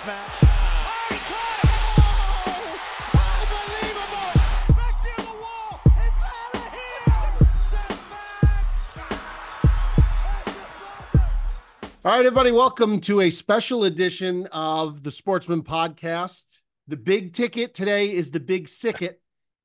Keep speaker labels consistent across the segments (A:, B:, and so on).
A: match. Oh, he caught it! Oh, unbelievable! Back near the wall. It's out of here. Step back.
B: All right, everybody, welcome to a special edition of the Sportsmen podcast. The big ticket today is the Big Sicket,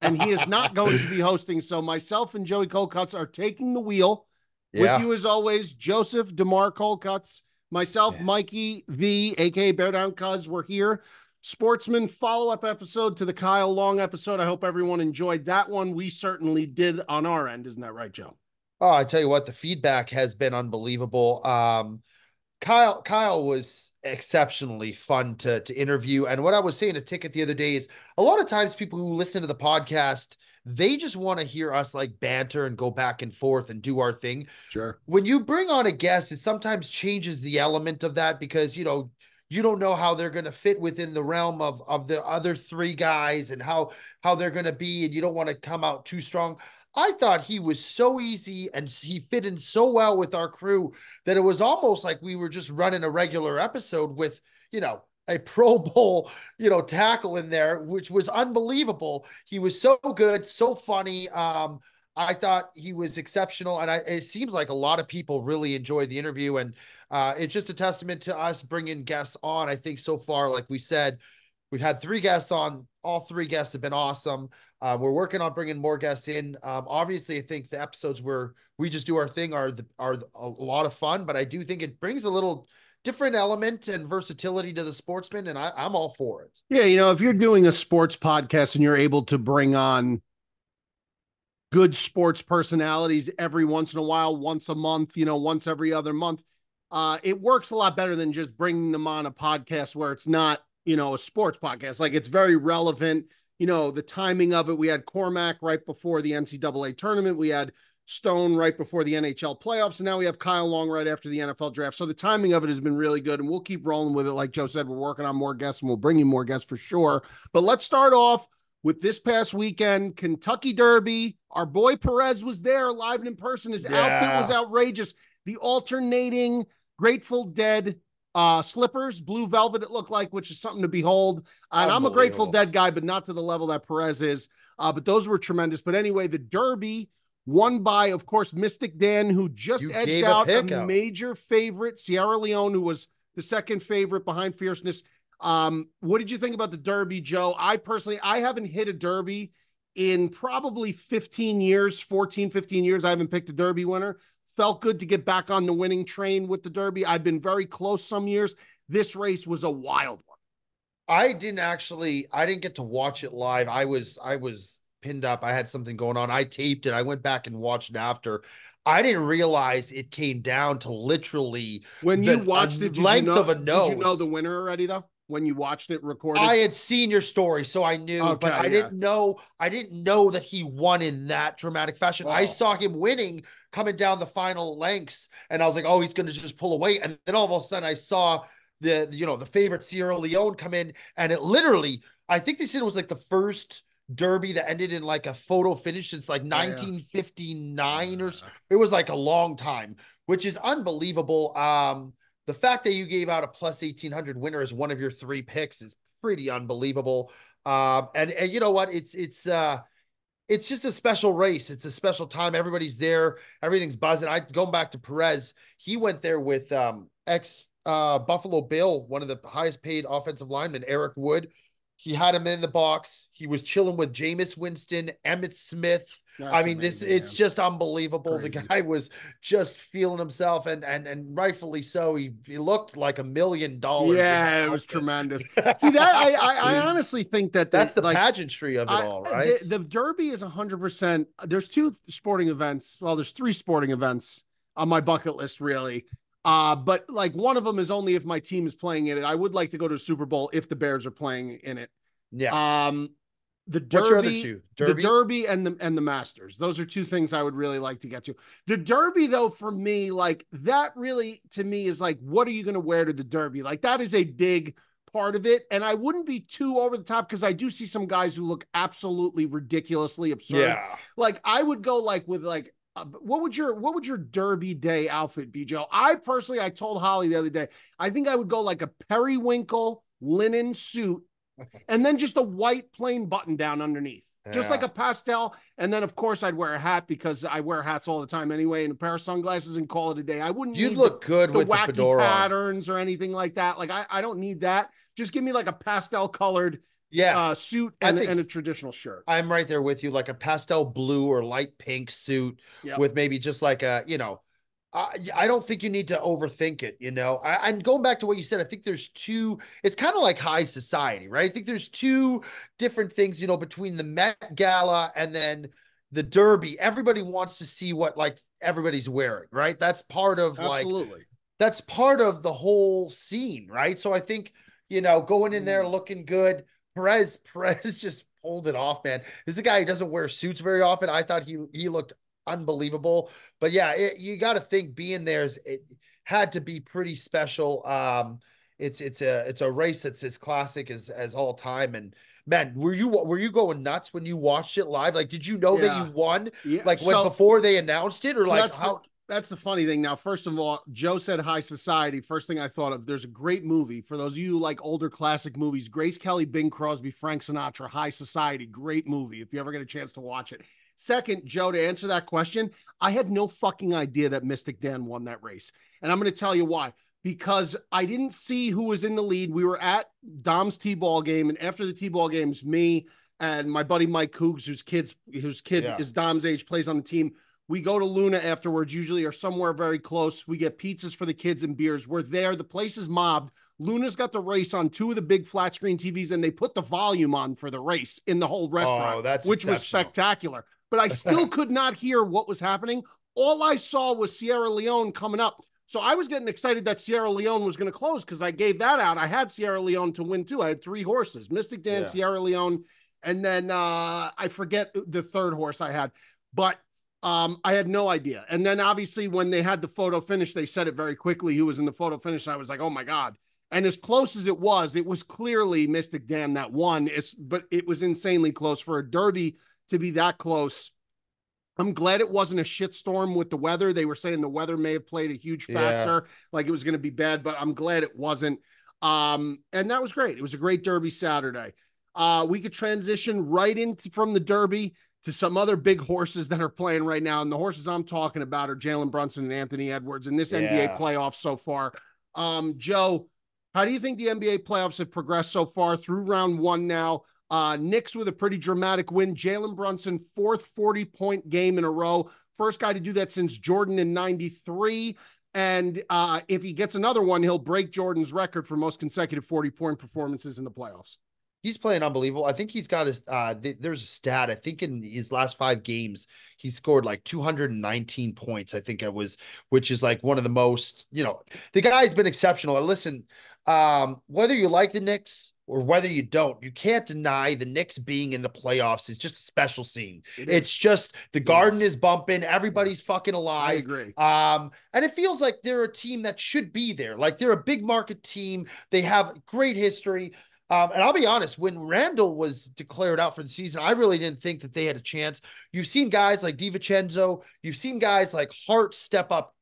B: and he is not going to be hosting. So myself and Joey Colcuts are taking the wheel. With you, as always, Joseph DeMar Colcuts, myself, Mikey V, a.k.a. Bear Down Cuz. We're here. Sportsman follow-up episode to the Kyle Long episode. I hope everyone enjoyed that one. We certainly did on our end. Isn't that right, Joe?
C: Oh, I tell you what, the feedback has been unbelievable. Kyle was exceptionally fun to interview. And what I was saying to Ticket the other day is a lot of times people who listen to the podcast, they just want to hear us like banter and go back and forth and do our thing.
B: Sure.
C: When you bring on a guest, it sometimes changes the element of that because, you know, you don't know how they're going to fit within the realm of the other three guys and how they're going to be. And you don't want to come out too strong. I thought he was so easy and he fit in so well with our crew that it was almost like we were just running a regular episode with, you know, a Pro Bowl, you know, tackle in there, which was unbelievable. He was so good, so funny. I thought he was exceptional. And it seems like a lot of people really enjoyed the interview. And it's just a testament to us bringing guests on. I think so far, like we said, we've had 3 guests on. All 3 guests have been awesome. We're working on bringing more guests in. Obviously, I think the episodes where we just do our thing are a lot of fun, but I do think it brings a little different element and versatility to the Sportsman, and I'm all for it.
B: Yeah, you know, if you're doing a sports podcast and you're able to bring on good sports personalities every once in a while, once a month, you know, once every other month, it works a lot better than just bringing them on a podcast where it's not, you know, a sports podcast. Like, it's very relevant. You know, the timing of it, we had Cormac right before the NCAA tournament. We had Stone right before the NHL playoffs. And now we have Kyle Long right after the NFL draft. So the timing of it has been really good. And we'll keep rolling with it. Like Joe said, we're working on more guests and we'll bring you more guests for sure. But let's start off with this past weekend, Kentucky Derby. Our boy Perez was there live and in person. His outfit was outrageous. The alternating Grateful Dead slippers, blue velvet it looked like, which is something to behold. And I'm a Grateful Dead guy, but not to the level that Perez is. But those were tremendous. But anyway, the Derby won by, of course, Mystic Dan, who just edged out a major favorite, Sierra Leone, who was the second favorite behind Fierceness. What did you think about the Derby, Joe? I haven't hit a Derby in probably 15 years, 14, 15 years. I haven't picked a Derby winner. Felt good to get back on the winning train with the Derby. I've been very close some years. This race was a wild one.
C: I didn't get to watch it live. I was pinned up. I had something going on. I taped it. I went back and watched it after. I didn't realize it came down to literally
B: when you watched it,
C: length of a nose.
B: Did you know the winner already though? When you watched it recorded?
C: I had seen your story, so I knew,
B: okay,
C: but I didn't know that he won in that dramatic fashion. Wow. I saw him winning coming down the final lengths, and I was like, oh, he's going to just pull away. And then all of a sudden I saw the favorite Sierra Leone come in, and it literally, I think they said it was like the first Derby that ended in like a photo finish since like 1959 or so. It was like a long time, which is unbelievable. The fact that you gave out a plus 1,800 winner as one of your 3 picks is pretty unbelievable. And you know what? It's just a special race. It's a special time. Everybody's there. Everything's buzzing. Going back to Perez, he went there with ex Buffalo Bill, one of the highest paid offensive linemen, Eric Wood. He had him in the box. He was chilling with Jameis Winston, Emmitt Smith. That's amazing, it's just unbelievable. Crazy. The guy was just feeling himself, and rightfully so. He looked like $1 million.
B: Yeah, it was tremendous. See, that I honestly think that's
C: the pageantry of it all, right?
B: The Derby is 100%. There's 2 sporting events. Well, there's 3 sporting events on my bucket list, really. But like one of them is only if my team is playing in it. I would like to go to a Super Bowl if the Bears are playing in it.
C: Yeah.
B: The Derby, what's your other 2? The Derby and the Masters. Those are 2 things I would really like to get to. The Derby, though, for me, like that really to me is like, what are you going to wear to the Derby? Like that is a big part of it. And I wouldn't be too over the top because I do see some guys who look absolutely ridiculously absurd.
C: Yeah.
B: Like I would go like with like, what would your Derby day outfit be, Joe? I told Holly the other day, I think I would go like a periwinkle linen suit, and then just a white plain button down underneath. Just like a pastel. And then, of course, I'd wear a hat because I wear hats all the time anyway, and a pair of sunglasses and call it a day. I wouldn't
C: You'd
B: need
C: look good
B: the
C: with the
B: wacky
C: fedora
B: patterns or anything like that. Like, I don't need that. Just give me like a pastel colored suit and a traditional shirt.
C: I'm right there with you, like a pastel blue or light pink suit with maybe just like a, I don't think you need to overthink it, and going back to what you said, I think there's it's kind of like high society, right? I think there's two different things, between the Met Gala and then the Derby. Everybody wants to see what like everybody's wearing, right? That's part of that's part of the whole scene, right? So I think, going in there looking good. Perez just pulled it off, man. This is a guy who doesn't wear suits very often. I thought he looked unbelievable. But yeah, you got to think being there it had to be pretty special. It's a race that's as classic as all time. And man, were you going nuts when you watched it live? Like, did you know that you won?
B: Yeah.
C: Like before they announced it, or like how?
B: That's the funny thing. Now, first of all, Joe said high society. First thing I thought of, there's a great movie for those of you who like older classic movies. Grace Kelly, Bing Crosby, Frank Sinatra, High Society. Great movie if you ever get a chance to watch it. Second, Joe, to answer that question, I had no fucking idea that Mystic Dan won that race. And I'm going to tell you why. Because I didn't see who was in the lead. We were at Dom's T-ball game, and after the T-ball games, me and my buddy Mike Cougs, whose kid is Dom's age, plays on the team. We go to Luna afterwards, usually, or somewhere very close. We get pizzas for the kids and beers. We're there. The place is mobbed. Luna's got the race on two of the big flat screen TVs, and they put the volume on for the race in the whole restaurant, which was spectacular. But I still could not hear what was happening. All I saw was Sierra Leone coming up. So I was getting excited that Sierra Leone was going to close because I gave that out. I had Sierra Leone to win, too. I had 3 horses, Mystic Dan, Sierra Leone, and then I forget the third horse I had. But I had no idea. And then obviously when they had the photo finish, they said it very quickly who was in the photo finish. And I was like, oh my God. And as close as it was clearly Mystic Dan that won. But it was insanely close for a Derby to be that close. I'm glad it wasn't a shitstorm with the weather. They were saying the weather may have played a huge factor, like it was going to be bad, but I'm glad it wasn't. And that was great. It was a great Derby Saturday. We could transition right into from the Derby to some other big horses that are playing right now. And the horses I'm talking about are Jalen Brunson and Anthony Edwards in this NBA playoffs so far. Joe, how do you think the NBA playoffs have progressed so far through round 1 now? Knicks with a pretty dramatic win. Jalen Brunson, 4th 40-point game in a row. First guy to do that since Jordan in 93. And if he gets another one, he'll break Jordan's record for most consecutive 40-point performances in the playoffs.
C: He's playing unbelievable. I think he's got his, there's a stat. I think in his last 5 games, he scored like 219 points. I think it was, which is like one of the most, the guy's been exceptional. Listen, whether you like the Knicks or whether you don't, you can't deny the Knicks being in the playoffs is just a special scene. It's just the garden is bumping. Everybody's fucking alive.
B: I agree.
C: And it feels like they're a team that should be there. Like they're a big market team. They have great history. And I'll be honest, when Randall was declared out for the season, I really didn't think that they had a chance. You've seen guys like DiVincenzo, you've seen guys like Hart step up,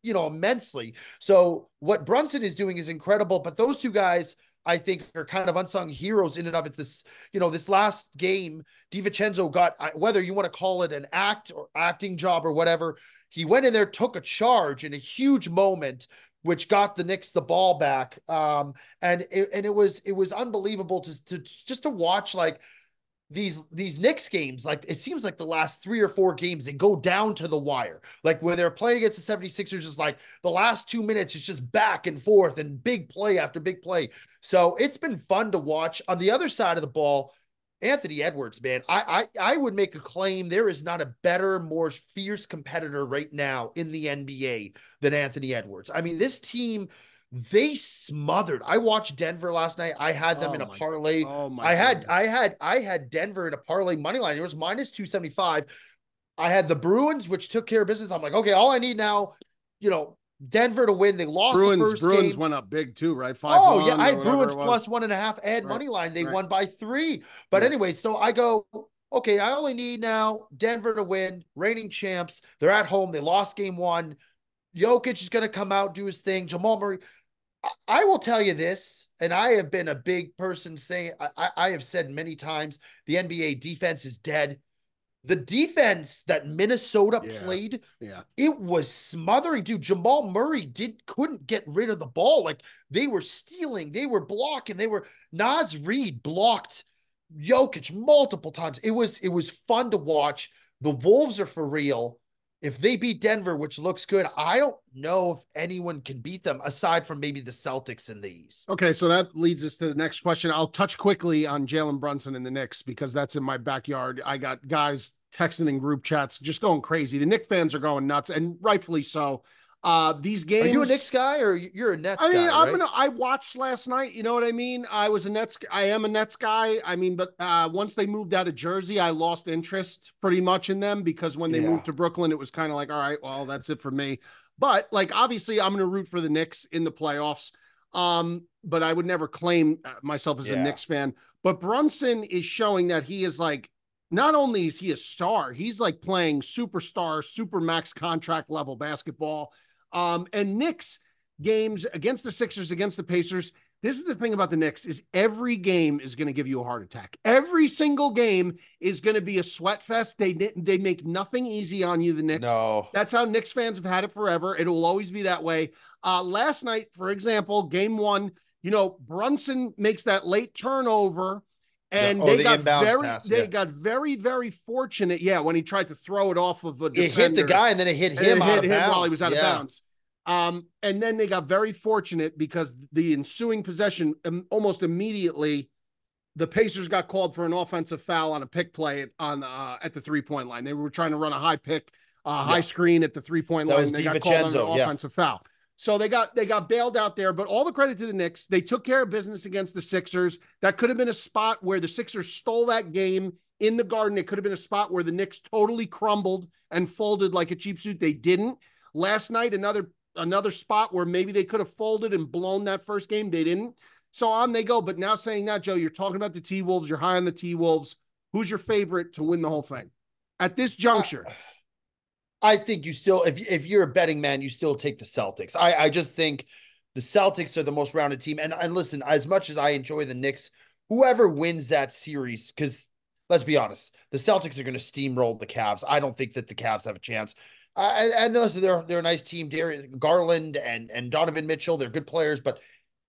C: immensely. So what Brunson is doing is incredible, but those two guys, I think, are kind of unsung heroes in and of it. This, this last game, DiVincenzo got, whether you want to call it an acting job or whatever, he went in there, took a charge in a huge moment, which got the Knicks the ball back. And it was unbelievable to watch like these Knicks games. Like it seems like the last 3 or 4 games, they go down to the wire. Like when they're playing against the 76ers, just like the last 2 minutes, it's just back and forth and big play after big play. So it's been fun to watch. On the other side of the ball, Anthony Edwards, man, I would make a claim there is not a better, more fierce competitor right now in the NBA than Anthony Edwards. I mean, this team, they smothered. I watched Denver last night. I had them in a parlay. I had Denver in a parlay money line. It was minus 275. I had the Bruins, which took care of business. I'm like, okay, all I need now, Denver to win. They lost the first game.
B: Bruins went up big too, right? 5-1.
C: Oh yeah, I had Bruins plus 1.5 and money line. They won by 3. But anyway, so I go, okay, I only need now Denver to win. Reigning champs. They're at home. They lost game 1. Jokic is going to come out, do his thing. Jamal Murray. I will tell you this, and I have been a big person saying, I have said many times, the NBA defense is dead. The defense that Minnesota
B: Yeah.
C: played,
B: Yeah.
C: it was smothering. Dude, Jamal Murray couldn't get rid of the ball. Like, they were stealing, they were blocking, Naz Reid blocked Jokic multiple times. It was fun to watch. The Wolves are for real. If they beat Denver, which looks good, I don't know if anyone can beat them aside from maybe the Celtics in the East.
B: Okay, so that leads us to the next question. I'll touch quickly on Jalen Brunson and the Knicks because that's in my backyard. I got guys texting in group chats just going crazy. The Knicks fans are going nuts, and rightfully so. These games.
C: Are you a Knicks guy or you're a Nets
B: I mean,
C: guy, right?
B: I watched last night, you know what I mean? I am a Nets guy. I mean, but once they moved out of Jersey, I lost interest pretty much in them because when they moved to Brooklyn, it was kind of like, all right, well, that's it for me. But like, obviously I'm going to root for the Knicks in the playoffs. But I would never claim myself as a Knicks fan, but Brunson is showing that he is like, not only is he a star, he's like playing superstar, super max contract level basketball. And Knicks games against the Sixers, against the Pacers. This is the thing about the Knicks is every game is going to give you a heart attack. Every single game is going to be a sweat fest. They make nothing easy on you, the Knicks.
C: No.
B: That's how Knicks fans have had it forever. It will always be that way. Last night, for example, game one, Brunson makes that late turnover. And they got very, very fortunate. Yeah, when he tried to throw it off of a defender.
C: It hit the guy and then it hit him out of bounds.
B: While he was out of bounds. And then they got very fortunate because the ensuing possession, almost immediately, the Pacers got called for an offensive foul on a pick play at the 3-point line. They were trying to run a high pick, high screen at the 3-point line. And they got called on an offensive foul. So they got bailed out there, but all the credit to the Knicks. They took care of business against the Sixers. That could have been a spot where the Sixers stole that game in the Garden. It could have been a spot where the Knicks totally crumbled and folded like a cheap suit. They didn't. Last night, another spot where maybe they could have folded and blown that first game. They didn't. So on they go. But now saying that, Joe, you're talking about the T-Wolves. You're high on the T-Wolves. Who's your favorite to win the whole thing at this juncture?
C: I think you still, if you're a betting man, you still take the Celtics. I just think the Celtics are the most rounded team. And listen, as much as I enjoy the Knicks, whoever wins that series, because let's be honest, the Celtics are going to steamroll the Cavs. I don't think that the Cavs have a chance. And listen, they're a nice team. Darius Garland and Donovan Mitchell, they're good players. But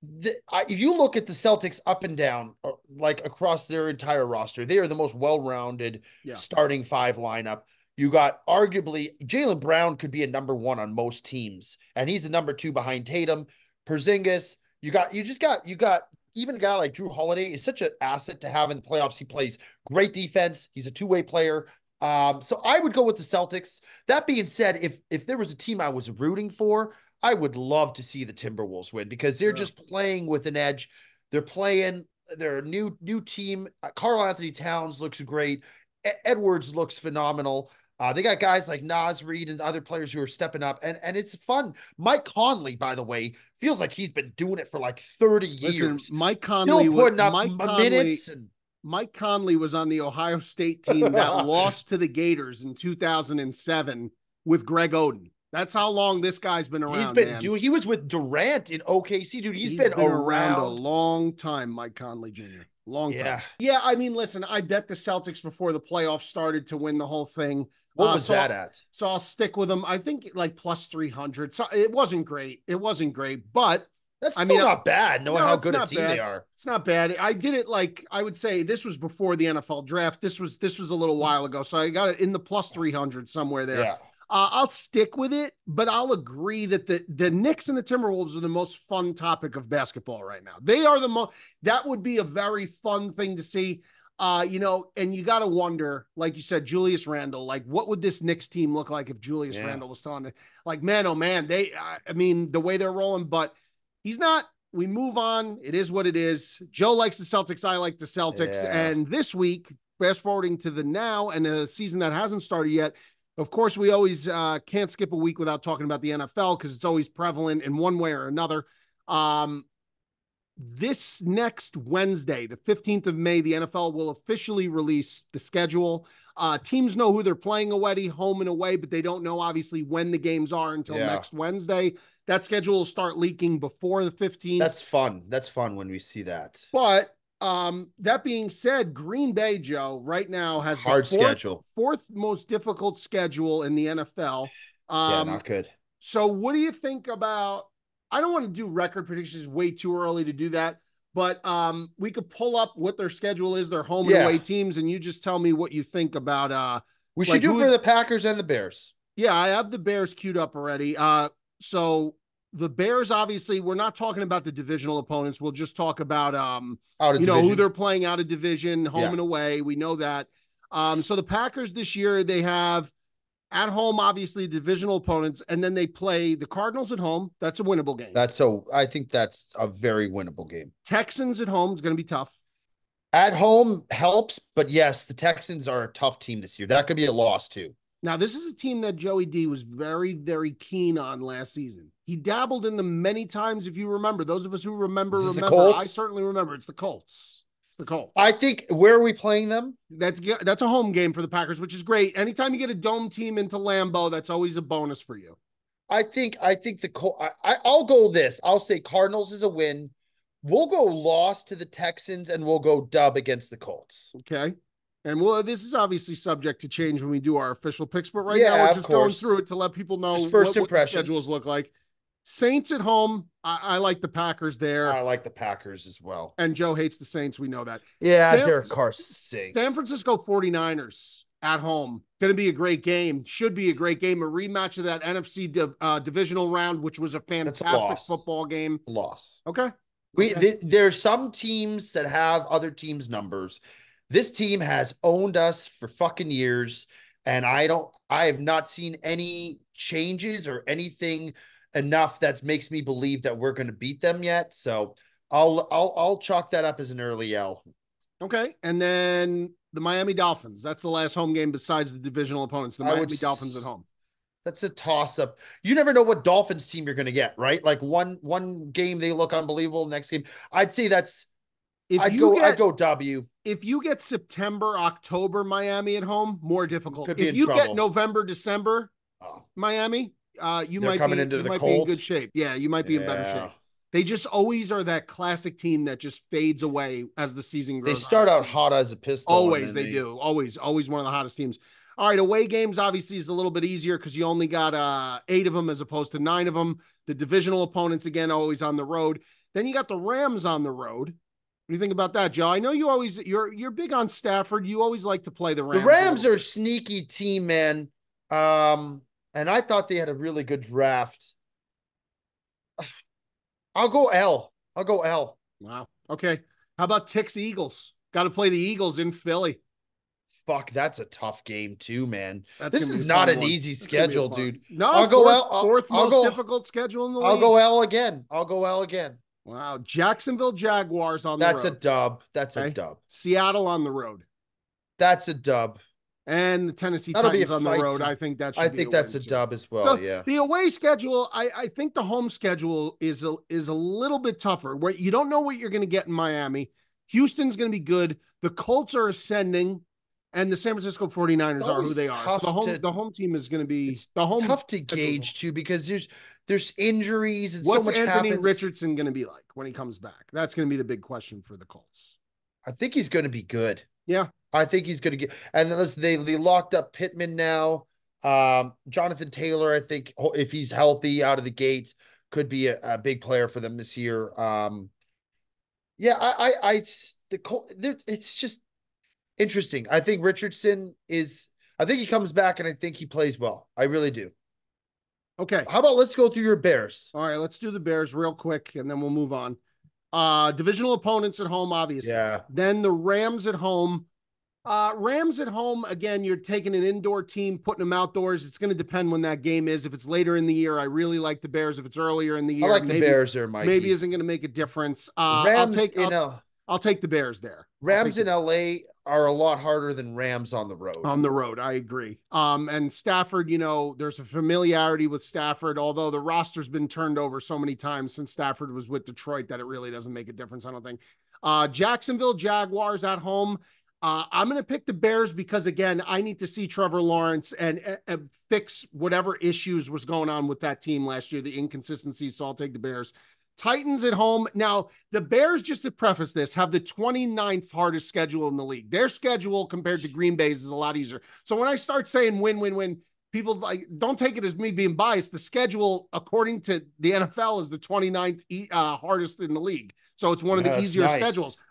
C: if you look at the Celtics up and down, like across their entire roster, they are the most well-rounded starting five lineup. You got arguably Jalen Brown could be a number one on most teams, and he's a number two behind Tatum, Porzingis. You got even a guy like Drew Holiday is such an asset to have in the playoffs. He plays great defense. He's a two-way player. So I would go with the Celtics. That being said, if there was a team I was rooting for, I would love to see the Timberwolves win because they're just playing with an edge. They're a new team. Karl Anthony Towns looks great. Edwards looks phenomenal. They got guys like Naz Reid and other players who are stepping up, and it's fun. Mike Conley, by the way, feels like he's been doing it for like 30 years.
B: Mike Conley
C: minutes.
B: Mike Conley was on the Ohio State team that lost to the Gators in 2007 with Greg Oden. That's how long this guy's been around.
C: He was with Durant in OKC, dude. He's been around
B: a long time, Mike Conley Jr. Long time.
C: Yeah.
B: Yeah, I mean, listen, I bet the Celtics before the playoffs started to win the whole thing.
C: What was that at?
B: So I'll stick with them. I think like plus 300. So it wasn't great. But
C: that's not bad, knowing how good a team they are.
B: It's not bad. I did it like, I would say this was before the NFL draft. This was a little while ago. So I got it in the plus 300 somewhere there.
C: Yeah.
B: I'll stick with it, but I'll agree that the Knicks and the Timberwolves are the most fun topic of basketball right now. They are that would be a very fun thing to see. And you got to wonder, like you said, Julius Randle, like what would this Knicks team look like if Julius Randle was still on it? Like, man, oh man, the way they're rolling, but he's not. We move on. It is what it is. Joe likes the Celtics. I like the Celtics.
C: Yeah.
B: And this week, fast forwarding to the now and a season that hasn't started yet, of course, we always can't skip a week without talking about the NFL because it's always prevalent in one way or another. this next Wednesday, the 15th of May, the NFL will officially release the schedule. Teams know who they're playing already, home and away, but they don't know obviously when the games are until next Wednesday. That schedule will start leaking before the 15th.
C: That's fun. That's fun when we see that.
B: But that being said, Green Bay, Joe, right now has
C: hard schedule,
B: fourth most difficult schedule in the NFL.
C: Yeah, not good.
B: So what do you think about, I don't want to do record predictions, way too early to do that, but we could pull up what their schedule is, their home and away teams, and you just tell me what you think about
C: we should do for the Packers and the Bears.
B: Yeah, I have the Bears queued up already. So the Bears, obviously, we're not talking about the divisional opponents. We'll just talk about who they're playing out of division, home and away. We know that. So the Packers this year, they have at home, obviously, divisional opponents, and then they play the Cardinals at home. That's a winnable game.
C: I think that's a very winnable game.
B: Texans at home is going to be tough.
C: At home helps, but yes, the Texans are a tough team this year. That could be a loss too.
B: Now, this is a team that Joey D was very, very keen on last season. He dabbled in them many times, if you remember. Those of us who remember. I certainly remember. It's the Colts. The Colts.
C: I think, where are we playing them?
B: That's a home game for the Packers, which is great. Anytime you get a dome team into Lambeau, that's always a bonus for you.
C: I think the Colts. I'll go this. I'll say Cardinals is a win. We'll go loss to the Texans, and we'll go dub against the Colts.
B: Okay. And this is obviously subject to change when we do our official picks, but right now we're just going through it to let people know what the schedules look like. Saints at home. I like the Packers there.
C: I like the Packers as well.
B: And Joe hates the Saints. We know that.
C: Yeah, Derek Carr stinks.
B: San Francisco 49ers at home. Going to be a great game. Should be a great game. A rematch of that NFC divisional round, which was a fantastic football game.
C: Loss.
B: Okay.
C: There's some teams that have other teams' numbers. This team has owned us for fucking years, and I have not seen any changes or anything enough that makes me believe that we're going to beat them yet. So I'll chalk that up as an early L.
B: Okay. And then the Miami Dolphins. That's the last home game besides the divisional opponents. The Miami Dolphins at home.
C: That's a toss-up. You never know what Dolphins team you're going to get, right? Like one game they look unbelievable, next game. I'd say that's I'd go W.
B: If you get September, October Miami at home, more difficult. If you get November, December Miami, you might be in good shape. Yeah, you might be in better shape. They just always are that classic team that just fades away as the season grows.
C: They start out hot as a pistol.
B: Always they do. Always one of the hottest teams. All right, away games obviously is a little bit easier because you only got 8 of them as opposed to 9 of them. The divisional opponents, again, always on the road. Then you got the Rams on the road. What do you think about that, Joe? I know you're big on Stafford. You always like to play the Rams.
C: The Rams are a sneaky team, man. And I thought they had a really good draft. I'll go L.
B: Wow. Okay. How about Ticks Eagles? Got to play the Eagles in Philly.
C: Fuck, that's a tough game too, man. This is not an easy schedule, dude.
B: No, I'll go L. Fourth most difficult schedule in the league.
C: I'll go L again.
B: Wow. Jacksonville Jaguars on the road.
C: That's a dub. That's a dub.
B: Seattle on the road.
C: That's a dub.
B: And the Tennessee Titans on the road. I think that's
C: a dub as well. Yeah.
B: The away schedule, I think the home schedule is a little bit tougher, where you don't know what you're going to get in Miami. Houston's going to be good. The Colts are ascending, and the San Francisco 49ers are who they are. So the home team is going to be
C: tough to gauge too, because there's injuries and
B: what's
C: so much
B: Anthony
C: happens.
B: Richardson going to be like when he comes back? That's going to be the big question for the Colts.
C: I think he's going to be good.
B: Yeah.
C: I think he's going to get, and then they locked up Pittman now. Jonathan Taylor, I think, if he's healthy out of the gates, could be a big player for them this year. It's just interesting. I think Richardson I think he comes back, and I think he plays well. I really do.
B: Okay.
C: How about let's go through your Bears?
B: All right, let's do the Bears real quick, and then we'll move on. Divisional opponents at home, obviously.
C: Yeah.
B: Then the Rams at home. Rams at home, again, you're taking an indoor team, putting them outdoors. It's going to depend when that game is. If it's later in the year, I really like the Bears. If it's earlier in the year,
C: I like the Bears there, Mikey.
B: Maybe isn't going to make a difference.
C: Rams
B: I'll take the Bears there.
C: Rams in LA are a lot harder than Rams on the road.
B: On the road, I agree. And Stafford, there's a familiarity with Stafford, although the roster's been turned over so many times since Stafford was with Detroit that it really doesn't make a difference, I don't think. Jacksonville Jaguars at home. I'm going to pick the Bears because, again, I need to see Trevor Lawrence and fix whatever issues was going on with that team last year, the inconsistencies, so I'll take the Bears. Titans at home. Now, the Bears, just to preface this, have the 29th hardest schedule in the league. Their schedule compared to Green Bay's is a lot easier. So when I start saying win, people like don't take it as me being biased. The schedule, according to the NFL, is the 29th hardest in the league. So it's one of the easier schedules,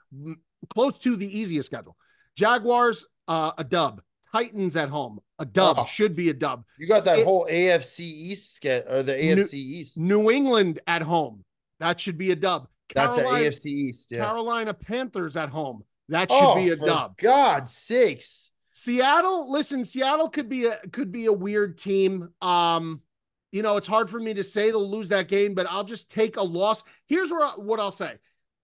B: close to the easiest schedule. Jaguars, a dub. Titans at home, a dub. Should be a dub.
C: You got that whole AFC East or the AFC East.
B: New England at home. That should be a dub.
C: That's an AFC East. Yeah.
B: Carolina Panthers at home. That should be a dub.
C: God's sakes.
B: Seattle, listen, Seattle could be a weird team. It's hard for me to say they'll lose that game, but I'll just take a loss. Here's what I'll say.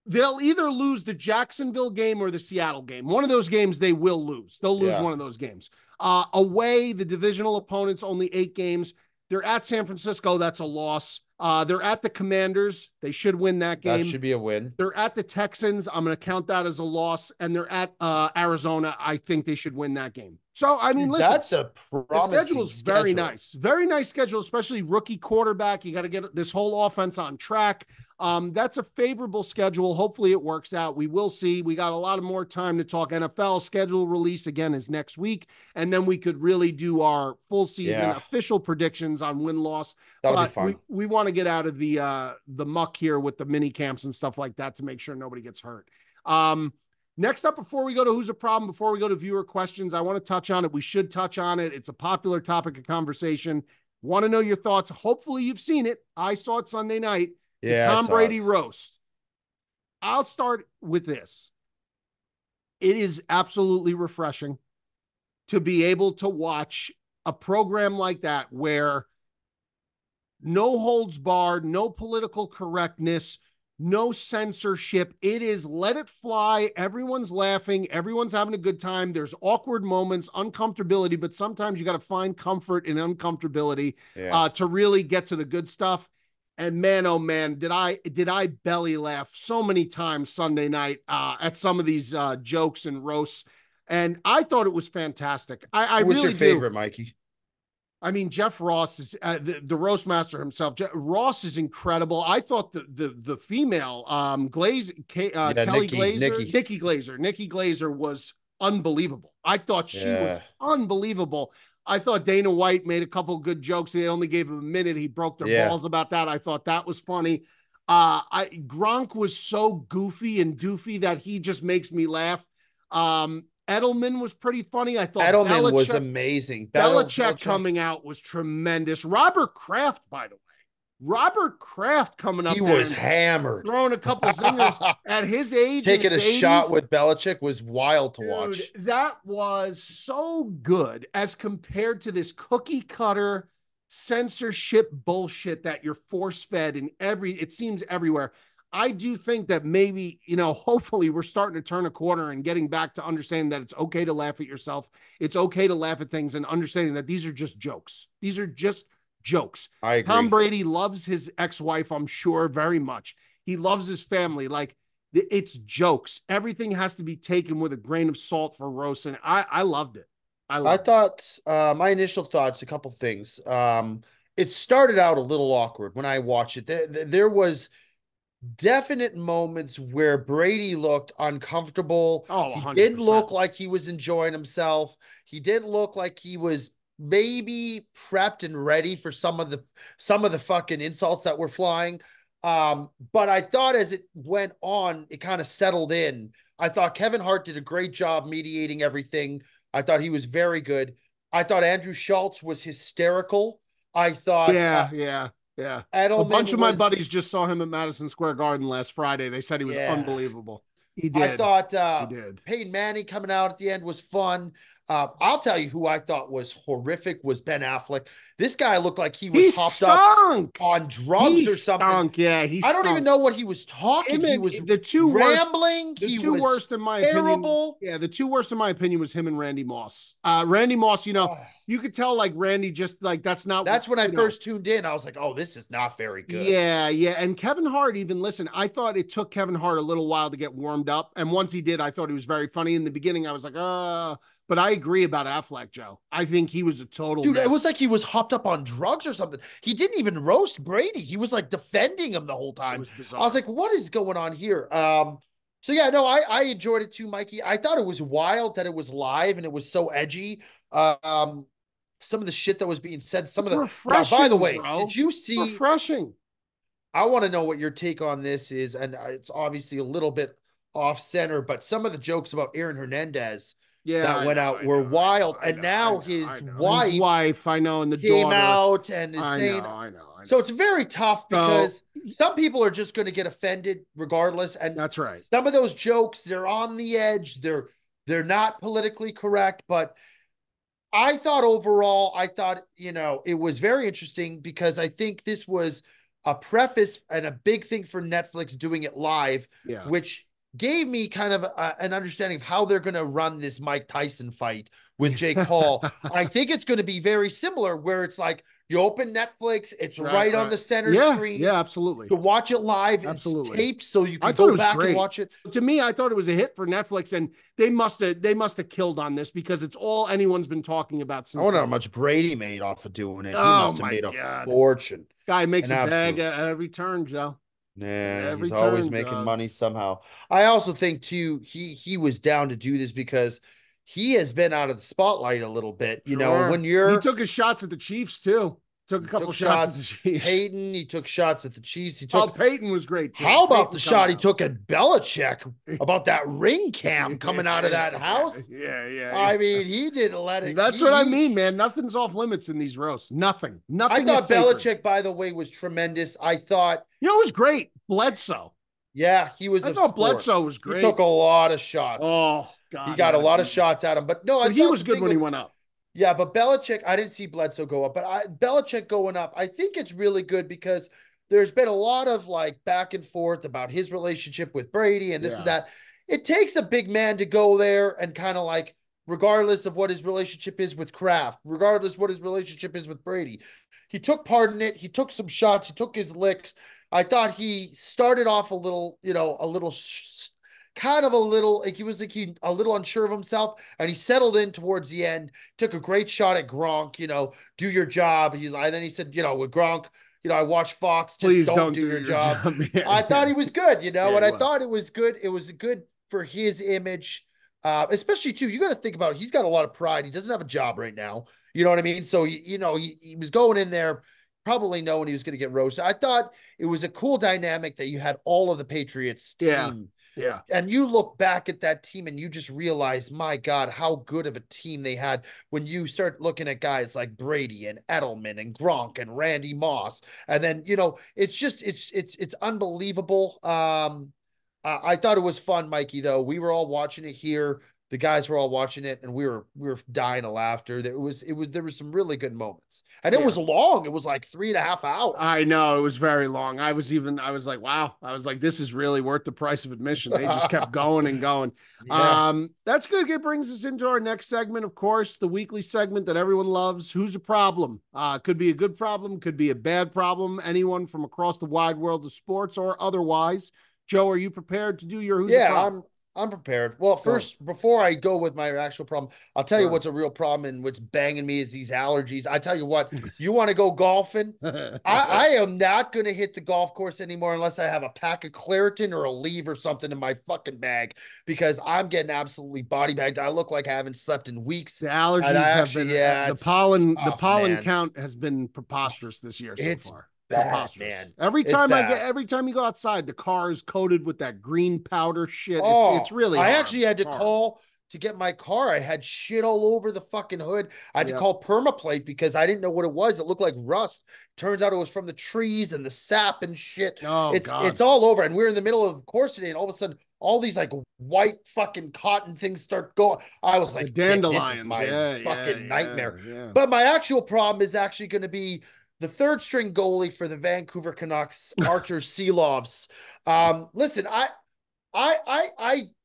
B: They'll either lose the Jacksonville game or the Seattle game. One of those games they will lose. They'll lose one of those games. Away, the divisional opponents, only 8 games. They're at San Francisco. That's a loss. They're at the Commanders. They should win that game.
C: That should be a win.
B: They're at the Texans. I'm going to count that as a loss. And they're at Arizona. I think they should win that game. So, I mean, listen.
C: That's a promising
B: the schedule is very nice. Very nice schedule, especially rookie quarterback. You got to get this whole offense on track. That's a favorable schedule. Hopefully it works out. We will see. We got a lot of more time to talk NFL. Schedule release again is next week. And then we could really do our full season official predictions on win-loss.
C: That'll be fun.
B: We want to get out of the muck here with the mini camps and stuff like that to make sure nobody gets hurt. Next up, before we go to Who's a Problem, before we go to viewer questions, I want to touch on it. We should touch on it. It's a popular topic of conversation. Want to know your thoughts. Hopefully you've seen it. I saw it Sunday night. The Tom Brady roast. I'll start with this. It is absolutely refreshing to be able to watch a program like that where no holds barred, no political correctness, no censorship. It is let it fly. Everyone's laughing. Everyone's having a good time. There's awkward moments, uncomfortability, but sometimes you got to find comfort in uncomfortability to really get to the good stuff. And man, oh man, did I belly laugh so many times Sunday night at some of these jokes and roasts. And I thought it was fantastic. I
C: Who was
B: really
C: your favorite, Mikey?
B: I mean, Jeff Ross is the roast master himself. Ross is incredible. I thought the female Nikki Glazer was unbelievable. I thought she was unbelievable. I thought Dana White made a couple of good jokes. They only gave him a minute. He broke their balls about that. I thought that was funny. Gronk was so goofy and doofy that he just makes me laugh. Edelman was pretty funny. I thought
C: Edelman was amazing.
B: Belichick coming out was tremendous. Robert Kraft, by the way. Robert Kraft coming up.
C: He was hammered.
B: Throwing a couple zingers at his age.
C: Taking a shot with Belichick was wild to watch.
B: That was so good as compared to this cookie cutter censorship bullshit that you're force fed in it seems everywhere. I do think that maybe, hopefully we're starting to turn a corner and getting back to understanding that it's okay to laugh at yourself. It's okay to laugh at things and understanding that these are just jokes. These are just jokes.
C: I agree.
B: Tom Brady loves his ex-wife, I'm sure, very much. He loves his family. Like, it's jokes. Everything has to be taken with a grain of salt for roast. And I loved it. I
C: thought my initial thoughts, a couple things. It started out a little awkward when I watched it. There was definite moments where Brady looked uncomfortable. He didn't look like he was enjoying himself. He didn't look like he was maybe prepped and ready for some of the fucking insults that were flying. But I thought as it went on, it kind of settled in. I thought Kevin Hart did a great job mediating everything. I thought he was very good. I thought Andrew Schultz was hysterical. I thought
B: Yeah.
C: Edelman
B: a bunch of my buddies just saw him at Madison Square Garden last Friday. They said he was unbelievable. He did.
C: I thought Peyton Manning coming out at the end was fun. I'll tell you who I thought was horrific was Ben Affleck. This guy looked like he was
B: He
C: hopped
B: stunk.
C: up on drugs
B: He
C: or something.
B: stunk. Yeah, he
C: I don't even
B: stunk.
C: know what he was talking.
B: Him
C: He
B: and
C: was
B: the two worst.
C: rambling.
B: The
C: He
B: two
C: was
B: worst in my opinion.
C: terrible.
B: Yeah, the two worst in my opinion was him and Randy Moss. Randy Moss,
C: Oh,
B: you could tell like Randy just like that's not.
C: that's when I
B: you know,
C: first tuned in. I was like, oh, this is not very good.
B: Yeah, yeah. And Kevin Hart, even listen, I thought it took Kevin Hart a little while to get warmed up. And once he did, I thought he was very funny. In the beginning, I was like, but I agree about Affleck, Joe. I think he was a total
C: Dude,
B: mess.
C: it was like he was hopped up on drugs or something. He didn't even roast Brady. He was like defending him the whole
B: It
C: time.
B: was bizarre.
C: I was like, what is going on here? So yeah, no, I enjoyed it too, Mikey. I thought it was wild that it was live and it was so edgy. Some of the shit that was being said, some of the
B: refreshing.
C: By the way,
B: bro.
C: did you see?
B: Refreshing.
C: I want to know what your take on this is, and it's obviously a little bit off center, but some of the jokes about Aaron Hernandez that went out were wild, and now his wife,
B: I know, and the
C: came
B: daughter
C: out and is saying,
B: I know.
C: So it's very tough because some people are just going to get offended regardless, and
B: that's right.
C: Some of those jokes, they're on the edge, they're not politically correct, but I thought overall, it was very interesting because I think this was a preface and a big thing for Netflix doing it live, which gave me kind of an understanding of how they're going to run this Mike Tyson fight with Jake Paul. I think it's going to be very similar where it's like you open Netflix, it's right on the center screen.
B: Yeah, absolutely.
C: To watch it live,
B: absolutely.
C: It's taped so you can go back and watch it.
B: To me, I thought it was a hit for Netflix, and they must have killed on this because it's all anyone's been talking about since.
C: I wonder how much Brady made off of doing it. He must have made a fortune.
B: Guy makes a bag at every turn, Joe.
C: Yeah, he's always making money somehow. I also think too, he was down to do this because he has been out of the spotlight a little bit. You know, when he
B: took his shots at the Chiefs too. Took a couple shots at the Chiefs.
C: Peyton, he took shots at the Chiefs.
B: Peyton was great too.
C: How about the shot he took at Belichick about that ring cam coming out of that house?
B: Yeah.
C: I mean, he didn't let it.
B: That's what I mean, man. Nothing's off limits in these roasts. Nothing.
C: I thought Belichick, by the way, was tremendous. I thought
B: it was great. Bledsoe.
C: Yeah, he was.
B: I thought Bledsoe was great.
C: He took a lot of shots.
B: Oh God,
C: he got a lot of shots at him. But no,
B: he was good when he went up.
C: Yeah, but Belichick, I didn't see Bledsoe go up, but Belichick going up, I think it's really good because there's been a lot of like back and forth about his relationship with Brady and this and that. It takes a big man to go there and kind of like, regardless of what his relationship is with Kraft, regardless what his relationship is with Brady, he took part in it. He took some shots. He took his licks. I thought he started off a little, kind of a little, like he was like a little unsure of himself, and he settled in towards the end, took a great shot at Gronk, do your job. Then he said, with Gronk, I watch Fox, just
B: please
C: don't do your job. I thought he was good, and I thought it was good. It was good for his image, especially too, you got to think about it. He's got a lot of pride. He doesn't have a job right now. You know what I mean? So, he was going in there probably knowing he was going to get roasted. I thought it was a cool dynamic that you had all of the Patriots team.
B: Yeah.
C: And you look back at that team and you just realize, my God, how good of a team they had when you start looking at guys like Brady and Edelman and Gronk and Randy Moss. And then, it's just, it's unbelievable. I thought it was fun, Mikey, though. We were all watching it here. The guys were all watching it, and we were dying of laughter. There was some really good moments, and it was long. It was like 3.5 hours.
B: I know, it was very long. I was like, wow. I was like, this is really worth the price of admission. They just kept going and going. Yeah. That's good. It brings us into our next segment, of course, the weekly segment that everyone loves. Who's a problem? Could be a good problem, could be a bad problem. Anyone from across the wide world of sports or otherwise. Joe, are you prepared to do your who's a problem?
C: I'm prepared. Well, first, before I go with my actual problem, I'll tell you what's a real problem and what's banging me is these allergies. I tell you what, you want to go golfing? I am not going to hit the golf course anymore unless I have a pack of Claritin or a leave or something in my fucking bag because I'm getting absolutely body bagged. I look like I haven't slept in weeks.
B: The allergies have been, the pollen count has been preposterous this year so far.
C: Man.
B: Every time you go outside, the car is coated with that green powder shit. It's really hard.
C: I actually had to call to get my car. I had shit all over the fucking hood. I had to call Permaplate because I didn't know what it was. It looked like rust. Turns out it was from the trees and the sap and shit.
B: God.
C: It's all over. And we're in the middle of the course today, and all of a sudden all these like white fucking cotton things start going. I was
B: The
C: like, this is
B: dandelions.
C: my
B: Yeah,
C: fucking nightmare.
B: yeah.
C: But my actual problem is actually going to be the third string goalie for the Vancouver Canucks, Artur Silovs. Listen, I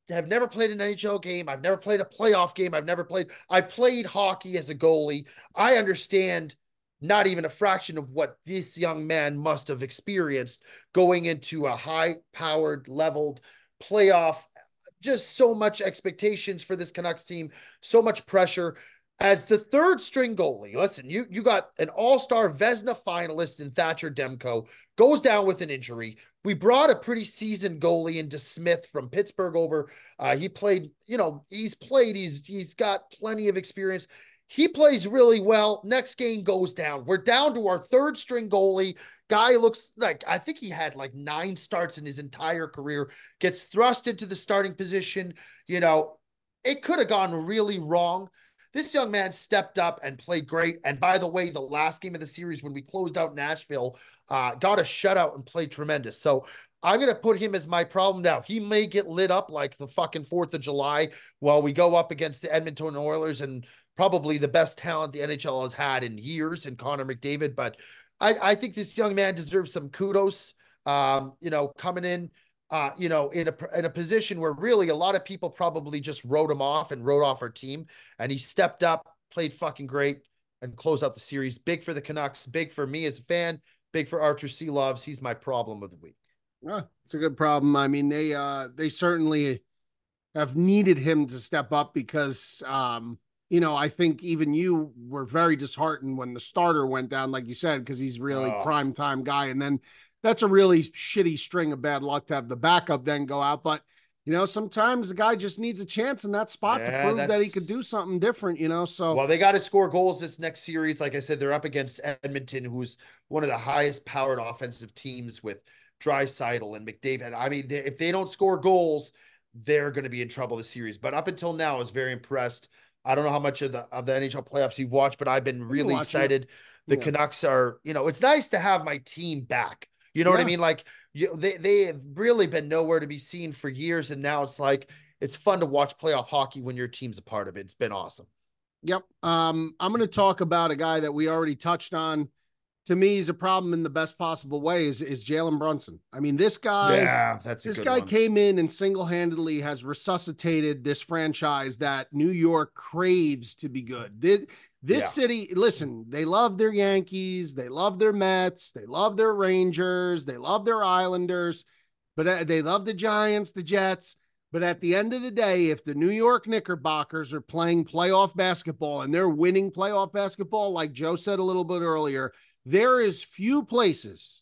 C: have never played an NHL game. I've never played a playoff game. I played hockey as a goalie. I understand not even a fraction of what this young man must have experienced going into a high powered leveled playoff. Just so much expectations for this Canucks team, so much pressure. As the third string goalie, listen, you got an all-star Vezina finalist in Thatcher Demko, goes down with an injury. We brought a pretty seasoned goalie into Smith from Pittsburgh over. He played, he's got plenty of experience. He plays really well. Next game goes down. We're down to our third string goalie. Guy looks like, I think he had like 9 starts in his entire career, gets thrust into the starting position. It could have gone really wrong. This young man stepped up and played great. And by the way, the last game of the series when we closed out Nashville, got a shutout and played tremendous. So I'm going to put him as my problem now. He may get lit up like the fucking 4th of July while we go up against the Edmonton Oilers and probably the best talent the NHL has had in years in Connor McDavid. But I think this young man deserves some kudos, coming in, in a position where really a lot of people probably just wrote him off and wrote off our team. And he stepped up, played fucking great, and closed out the series. Big for the Canucks, big for me as a fan, big for Artur Silovs. He's my problem of the week.
B: It's a good problem. I mean, they certainly have needed him to step up because, I think even you were very disheartened when the starter went down, like you said, because he's really prime time guy. And then that's a really shitty string of bad luck to have the backup then go out. But, sometimes the guy just needs a chance in that spot to prove that he could do something different, so.
C: Well, they got to score goals this next series. Like I said, they're up against Edmonton, who's one of the highest powered offensive teams with Draisaitl and McDavid. I mean, if they don't score goals, they're going to be in trouble this series. But up until now, I was very impressed. I don't know how much of the NHL playoffs you've watched, but I've been really excited. The Canucks are, it's nice to have my team back. You know what I mean? Like they have really been nowhere to be seen for years. And now it's like, it's fun to watch playoff hockey when your team's a part of it. It's been awesome.
B: Yep. I'm going to talk about a guy that we already touched on. To me, he's a problem in the best possible way is Jalen Brunson. I mean, this guy, came in and single-handedly has resuscitated this franchise that New York craves to be good. This city, listen, they love their Yankees. They love their Mets. They love their Rangers. They love their Islanders, but they love the Giants, the Jets. But at the end of the day, if the New York Knickerbockers are playing playoff basketball and they're winning playoff basketball, like Joe said a little bit earlier, there is few places,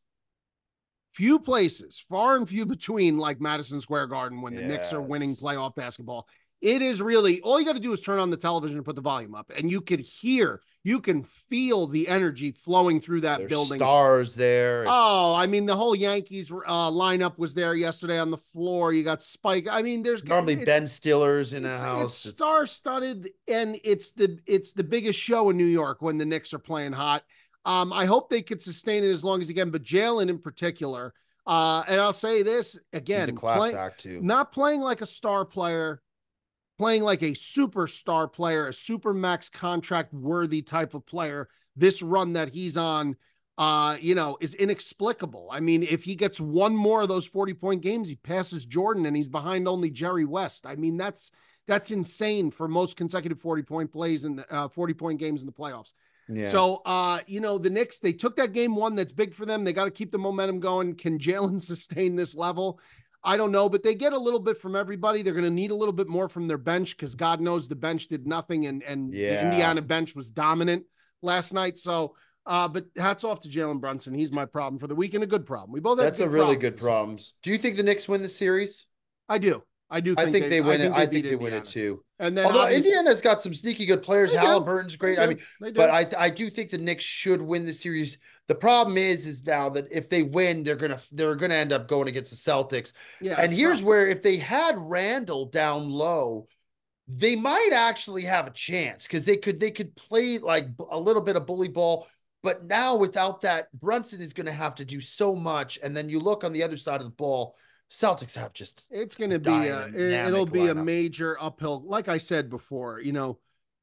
B: far and few between, like Madison Square Garden when the Knicks are winning playoff basketball. It is really, all you got to do is turn on the television and put the volume up, and you can feel the energy flowing through that building.
C: Stars there.
B: I mean, the whole Yankees lineup was there yesterday on the floor. You got Spike. I mean, there's
C: normally Ben Stiller's in the house.
B: It's star-studded, and it's the biggest show in New York when the Knicks are playing hot. I hope they could sustain it as long as they can, but Jalen in particular, and I'll say this again,
C: he's a class act too.
B: Not playing like a star player, playing like a superstar player, a super max contract worthy type of player. This run that he's on, is inexplicable. I mean, if he gets one more of those 40-point games, he passes Jordan and he's behind only Jerry West. I mean, that's insane for most consecutive 40-point plays in the 40-point games in the playoffs. Yeah. So, the Knicks, they took that game one. That's big for them. They got to keep the momentum going. Can Jalen sustain this level? I don't know, but they get a little bit from everybody. They're going to need a little bit more from their bench because God knows the bench did nothing, and the Indiana bench was dominant last night. So, but hats off to Jalen Brunson. He's my problem for the week, and a good problem. We both have
C: That's a really good problem. Do you think the Knicks win the series?
B: I do. I think
C: they win it. I think they win it too.
B: And then,
C: although Indiana's got some sneaky good players, Halliburton's great. I mean, but I do think the Knicks should win the series. The problem is now that if they win, they're gonna end up going against the Celtics. Yeah, and here's where if they had Randall down low, they might actually have a chance because they could play like a little bit of bully ball. But now without that, Brunson is going to have to do so much. And then you look on the other side of the ball. Celtics have just
B: It's going to be it'll be a
C: lineup.
B: major uphill. Like I said before,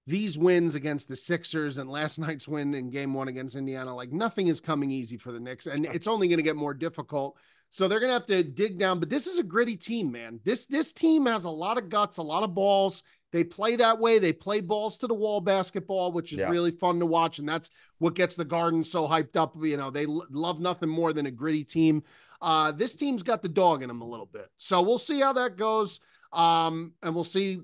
B: these wins against the Sixers and last night's win in game 1 against Indiana, like nothing is coming easy for the Knicks, and it's only going to get more difficult. So they're going to have to dig down, but this is a gritty team, man. This team has a lot of guts, a lot of balls. They play that way. They play balls to the wall basketball, which is really fun to watch. And that's what gets the Garden so hyped up. They love nothing more than a gritty team. This team's got the dog in them a little bit. So we'll see how that goes. And we'll see,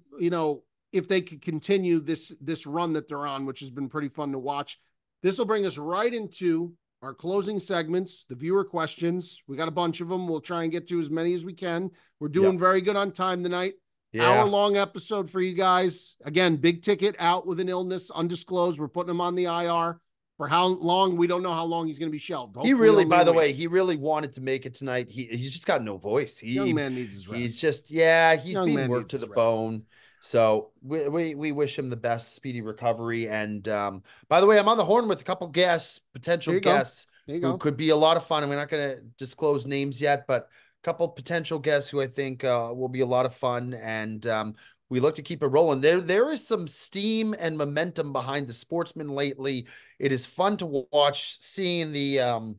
B: if they could continue this run that they're on, which has been pretty fun to watch. This will bring us right into our closing segments, the viewer questions. We got a bunch of them. We'll try and get to as many as we can. We're doing very good on time tonight. Hour-long episode for you guys. Again, Big Ticket out with an illness, undisclosed. We're putting him on the IR. For how long? We don't know how long he's going to be shelved.
C: Hopefully he really, by the way, he really wanted to make it tonight. He's just got no voice.
B: Young man needs his rest.
C: He's just, he's being worked to the bone. So we wish him the best speedy recovery. And by the way, I'm on the horn with a couple potential guests who could be a lot of fun. And we're not going to disclose names yet, but a couple potential guests who I think will be a lot of fun. And we look to keep it rolling. There is some steam and momentum behind the Sportsmen lately. It is fun to watch, seeing the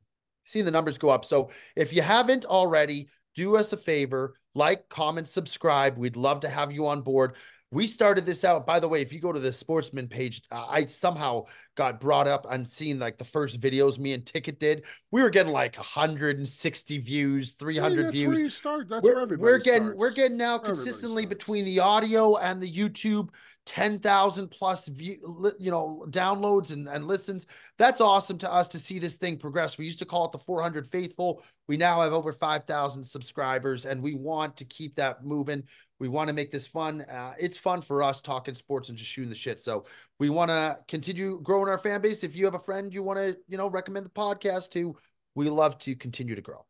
C: numbers go up. So if you haven't already, do us a favor, like, comment, subscribe. We'd love to have you on board. We started this out, by the way, if you go to the Sportsman page, I somehow got brought up on seeing like the first videos me and Ticket did. We were getting like 160 views, 300 views. That's where
B: you start. That's where everybody starts.
C: We're getting now consistently between the audio and the YouTube, 10,000 plus downloads and listens. That's awesome to us to see this thing progress. We used to call it the 400 faithful. We now have over 5,000 subscribers, and we want to keep that moving. We want to make this fun. It's fun for us talking sports and just shooting the shit. So we want to continue growing our fan base. If you have a friend you want to, recommend the podcast to, we love to continue to grow.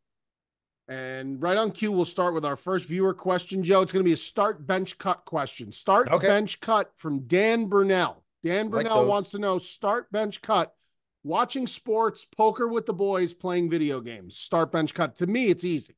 B: And right on cue, we'll start with our first viewer question, Joe. It's going to be a start bench cut question. Bench cut from Dan Burnell. Dan Burnell wants to know, start bench cut, watching sports, poker with the boys, playing video games. Start bench cut. To me, it's easy.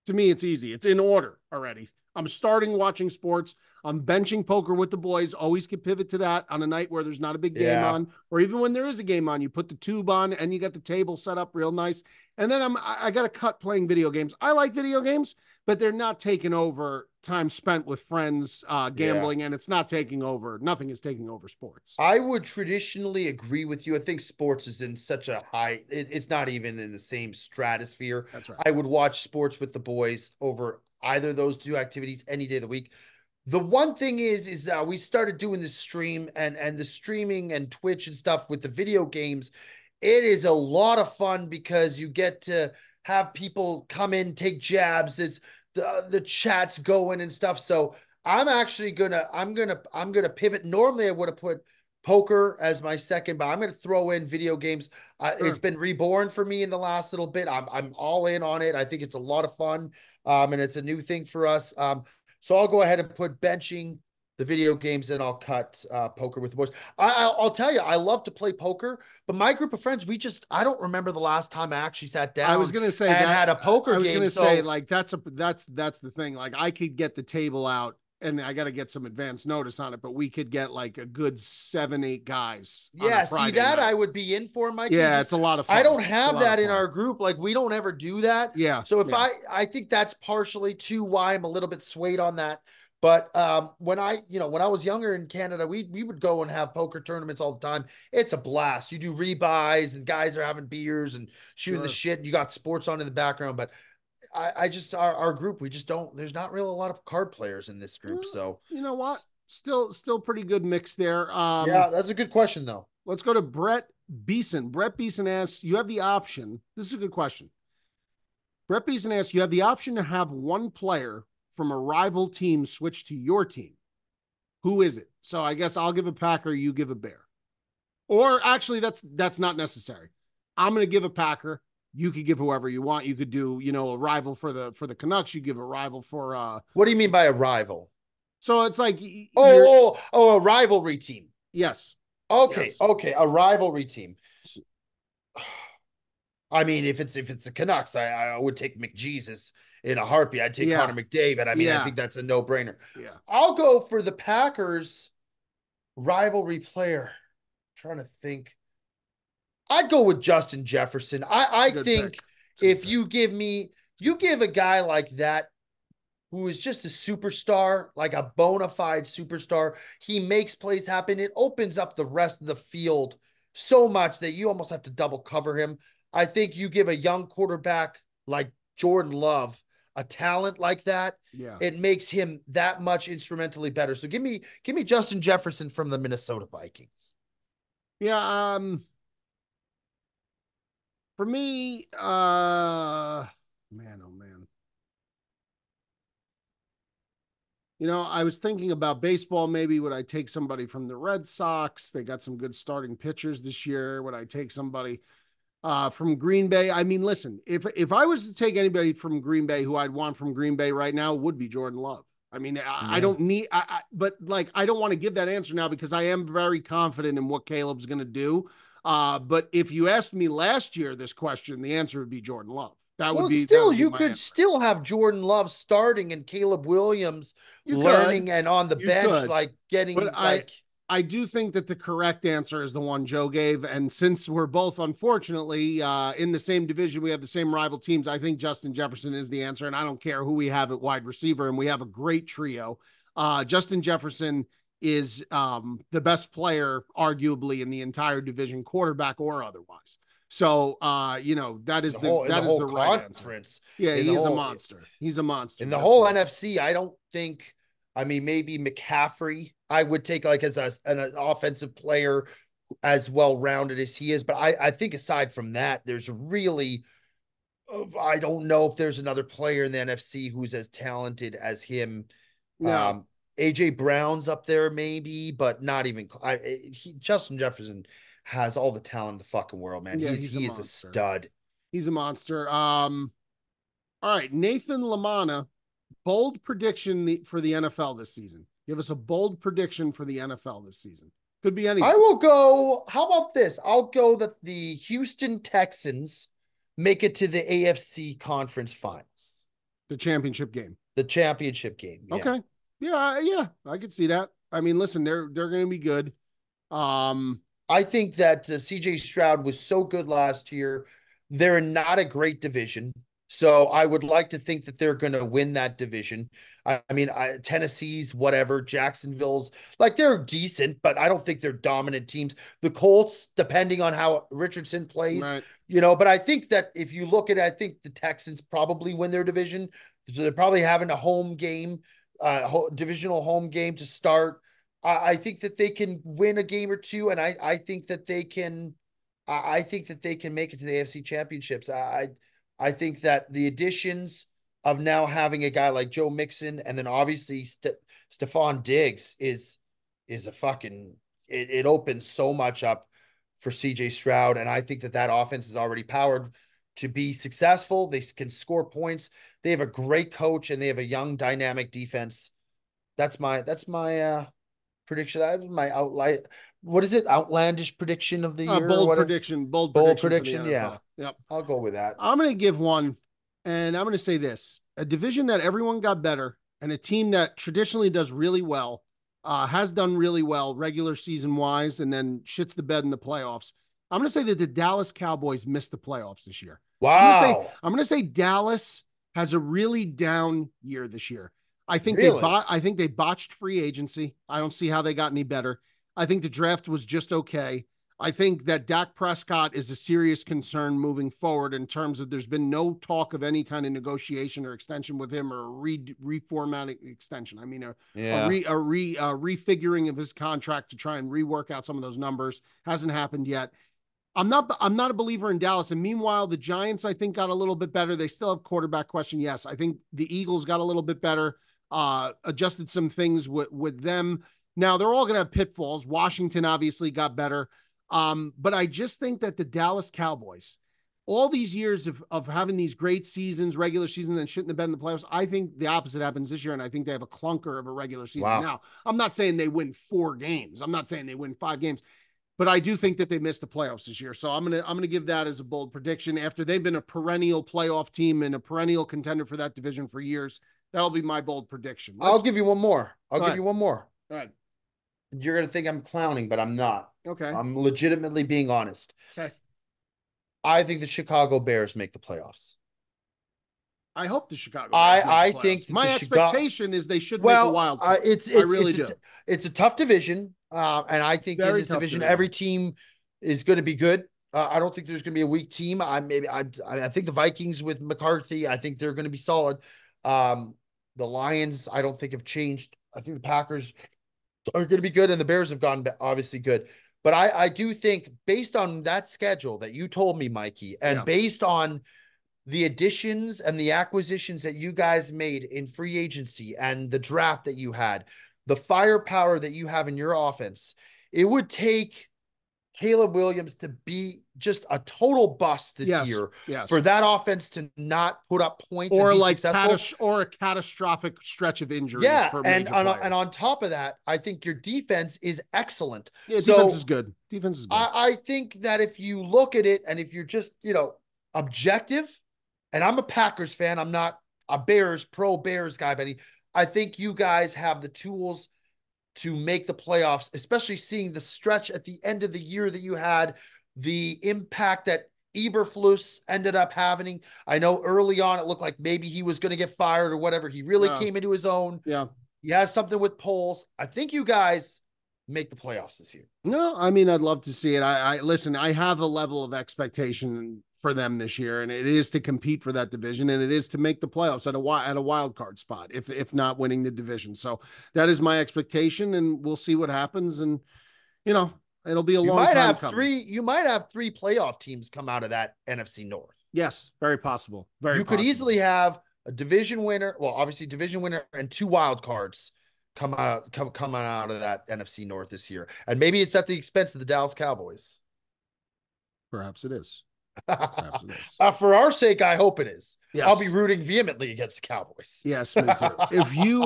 B: It's in order already. I'm starting watching sports. I'm benching poker with the boys. Always can pivot to that on a night where there's not a big game on, or even when there is a game on, you put the tube on and you got the table set up real nice. And then I got to cut playing video games. I like video games, but they're not taking over time spent with friends, gambling, and it's not taking over. Nothing is taking over sports.
C: I would traditionally agree with you. I think sports is in such a high, it's not even in the same stratosphere.
B: That's right.
C: I would watch sports with the boys over either of those two activities any day of the week. The one thing is we started doing this stream and the streaming and Twitch and stuff with the video games. It is a lot of fun because you get to have people come in, take jabs. It's the chat's going and stuff. So I'm actually I'm gonna pivot. Normally I would have put poker as my second, but I'm going to throw in video games. It's been reborn for me in the last little bit. I'm all in on it. I think it's a lot of fun. And it's a new thing for us. So I'll go ahead and put benching the video games, and I'll cut poker with the boys. I'll tell you, I love to play poker, but my group of friends, I don't remember the last time I actually sat down.
B: I was going to say
C: and had a poker game.
B: I was going to say, like, that's the thing. Like, I could get the table out, and I got to get some advance notice on it, but we could get like a good 7-8 guys.
C: Yeah, see that night. I would be in for, Mike.
B: Yeah, it's a lot of fun.
C: I don't have that in our group. Like, we don't ever do that.
B: Yeah.
C: So if I think that's partially too why I'm a little bit swayed on that. But when I was younger in Canada, we would go and have poker tournaments all the time. It's a blast. You do rebuys and guys are having beers and shooting the shit. And you got sports on in the background, but I just, our group, we just don't, there's not really a lot of card players in this group. So
B: you know what? Still pretty good mix there.
C: Yeah, that's a good question though.
B: Let's go to Brett Beeson. Brett Beeson asks, you have the option. This is a good question. Brett Beeson asks, you have the option to have one player from a rival team switch to your team. Who is it? So I guess I'll give a Packer, you give a Bear. Or actually, that's not necessary. I'm going to give a Packer. You could give whoever you want. You could do, a rival for the Canucks. You give a rival for
C: what do you mean by a rival?
B: So it's like
C: a rivalry team.
B: Yes.
C: Okay.
B: Yes.
C: Okay. A rivalry team. I mean, if it's the Canucks, I would take McJesus in a heartbeat. I'd take
B: Yeah.
C: Connor McDavid. I mean, I
B: Yeah.
C: think that's a no-brainer.
B: Yeah.
C: I'll go for the Packers rivalry player. I'm trying to think. I'd go with Justin Jefferson. I
B: Good
C: think
B: pick.
C: if you give a guy like that who is just a superstar, like a bona fide superstar, he makes plays happen. It opens up the rest of the field so much that you almost have to double cover him. I think you give a young quarterback like Jordan Love a talent like that,
B: Yeah.
C: it makes him that much instrumentally better. So give me Justin Jefferson from the Minnesota Vikings.
B: Yeah. For me, man, oh man. I was thinking about baseball. Maybe would I take somebody from the Red Sox? They got some good starting pitchers this year. Would I take somebody from Green Bay? I mean, listen, if I was to take anybody from Green Bay who I'd want from Green Bay right now, it would be Jordan Love. I mean, I don't need, but like, I don't want to give that answer now because I am very confident in what Caleb's going to do. But if you asked me last year this question, the answer would be Jordan Love.
C: You could still have Jordan Love starting and Caleb Williams learning and on the bench, like getting
B: but I do think that the correct answer is the one Joe gave. And since we're both, unfortunately, in the same division, we have the same rival teams, I think Justin Jefferson is the answer. And I don't care who we have at wide receiver. And we have a great trio. Justin Jefferson is the best player, arguably, in the entire division, quarterback or otherwise. So, that is the right answer. Yeah, he's a monster. He's a monster.
C: In the whole NFC, I don't think, I mean, maybe McCaffrey, I would take like as an offensive player as well-rounded as he is. But I think aside from that, there's really, I don't know if there's another player in the NFC who's as talented as him.
B: No.
C: AJ Brown's up there maybe, but not even, Justin Jefferson has all the talent in the fucking world, man.
B: Yeah,
C: he is a stud.
B: He's a monster. All right, Nathan Lamana, bold prediction for the NFL this season. Give us a bold prediction for the NFL this season. Could be anything.
C: I will go. How about this? I'll go that the Houston Texans make it to the AFC Conference Finals.
B: The championship game.
C: The championship game.
B: Yeah. Okay. Yeah, I could see that. I mean, listen, they're going to be good.
C: I think that CJ Stroud was so good last year. They're not a great division. So I would like to think that they're going to win that division. I mean, Tennessee's whatever, Jacksonville's like they're decent, but I don't think they're dominant teams. The Colts, depending on how Richardson plays,
B: right.
C: But I think that if you look at it, I think the Texans probably win their division. So they're probably having a home game, divisional home game to start. I think that they can win a game or two, and I think that they can. I think that they can make it to the AFC championships. I think that the additions of now having a guy like Joe Mixon and then obviously Stephon Diggs is a fucking it opens so much up for CJ Stroud, and I think that offense is already powered to be successful. They can score points. They have a great coach and they have a young dynamic defense. That's my prediction. That was my outlight. What is it? Outlandish prediction of the year?
B: Bold prediction. Bold prediction.
C: Yeah.
B: Yep.
C: I'll go with that.
B: I'm going to give one, and I'm going to say this: a division that everyone got better, and a team that traditionally does really well, has done really well regular season wise, and then shits the bed in the playoffs. I'm going to say that the Dallas Cowboys missed the playoffs this year.
C: Wow.
B: I'm going to say Dallas has a really down year this year. I think they botched free agency. I don't see how they got any better. I think the draft was just okay. I think that Dak Prescott is a serious concern moving forward in terms of there's been no talk of any kind of negotiation or extension with him or reformatting extension. I mean, a refiguring of his contract to try and rework out some of those numbers hasn't happened yet. I'm not a believer in Dallas. And meanwhile, the Giants, I think, got a little bit better. They still have quarterback question. Yes. I think the Eagles got a little bit better, adjusted some things with them. Now they're all going to have pitfalls. Washington obviously got better. But I just think that the Dallas Cowboys, all these years of having these great seasons, regular seasons, and shitting the bed in the playoffs, I think the opposite happens this year. And I think they have a clunker of a regular season. Wow. Now, I'm not saying they win 4 games. I'm not saying they win 5 games. but I do think that they missed the playoffs this year. So I'm gonna give that as a bold prediction. After they've been a perennial playoff team and a perennial contender for that division for years, that'll be my bold prediction.
C: I'll give you one more. I'll give you one more.
B: All right.
C: You're gonna think I'm clowning, but I'm not.
B: Okay.
C: I'm legitimately being honest.
B: Okay.
C: I think the Chicago Bears make the playoffs.
B: I hope the Chicago Bears
C: I think
B: my expectation is they should make a wild card.
C: It's a tough division, and I think in this division every team is going to be good. I don't think there's going to be a weak team. I think the Vikings with McCarthy, I think they're going to be solid. The Lions, I don't think have changed. I think the Packers are going to be good, and the Bears have gotten obviously good. But I do think based on that schedule that you told me, Mikey, and based on the additions and the acquisitions that you guys made in free agency and the draft that you had, the firepower that you have in your offense, it would take Caleb Williams to be just a total bust this year for that offense to not put up points
B: or
C: and be
B: like
C: successful.
B: Or a catastrophic stretch of injuries. For
C: and on top of that, I think your defense is excellent.
B: Yeah, defense is good. Defense is good.
C: I think that if you look at it and if you're just, objective, and I'm a Packers fan, I'm not a pro Bears guy, but I think you guys have the tools to make the playoffs, especially seeing the stretch at the end of the year that you had, the impact that Eberflus ended up having. I know early on it looked like maybe he was going to get fired or whatever. He really came into his own.
B: Yeah.
C: He has something with polls. I think you guys make the playoffs this year.
B: No, I mean, I'd love to see it. I listen, I have a level of expectation for them this year, and it is to compete for that division, and it is to make the playoffs at a wild card spot, if not winning the division. So that is my expectation, and we'll see what happens. And it'll be a long time coming.
C: You might have three playoff teams come out of that NFC North.
B: Yes, very possible. You
C: could easily have a division winner. Well, obviously division winner and two wild cards coming out of that NFC North this year, and maybe it's at the expense of the Dallas Cowboys.
B: Perhaps it is.
C: For our sake, I hope it is.
B: Yes.
C: I'll be rooting vehemently against the Cowboys.
B: Yes, me too. If you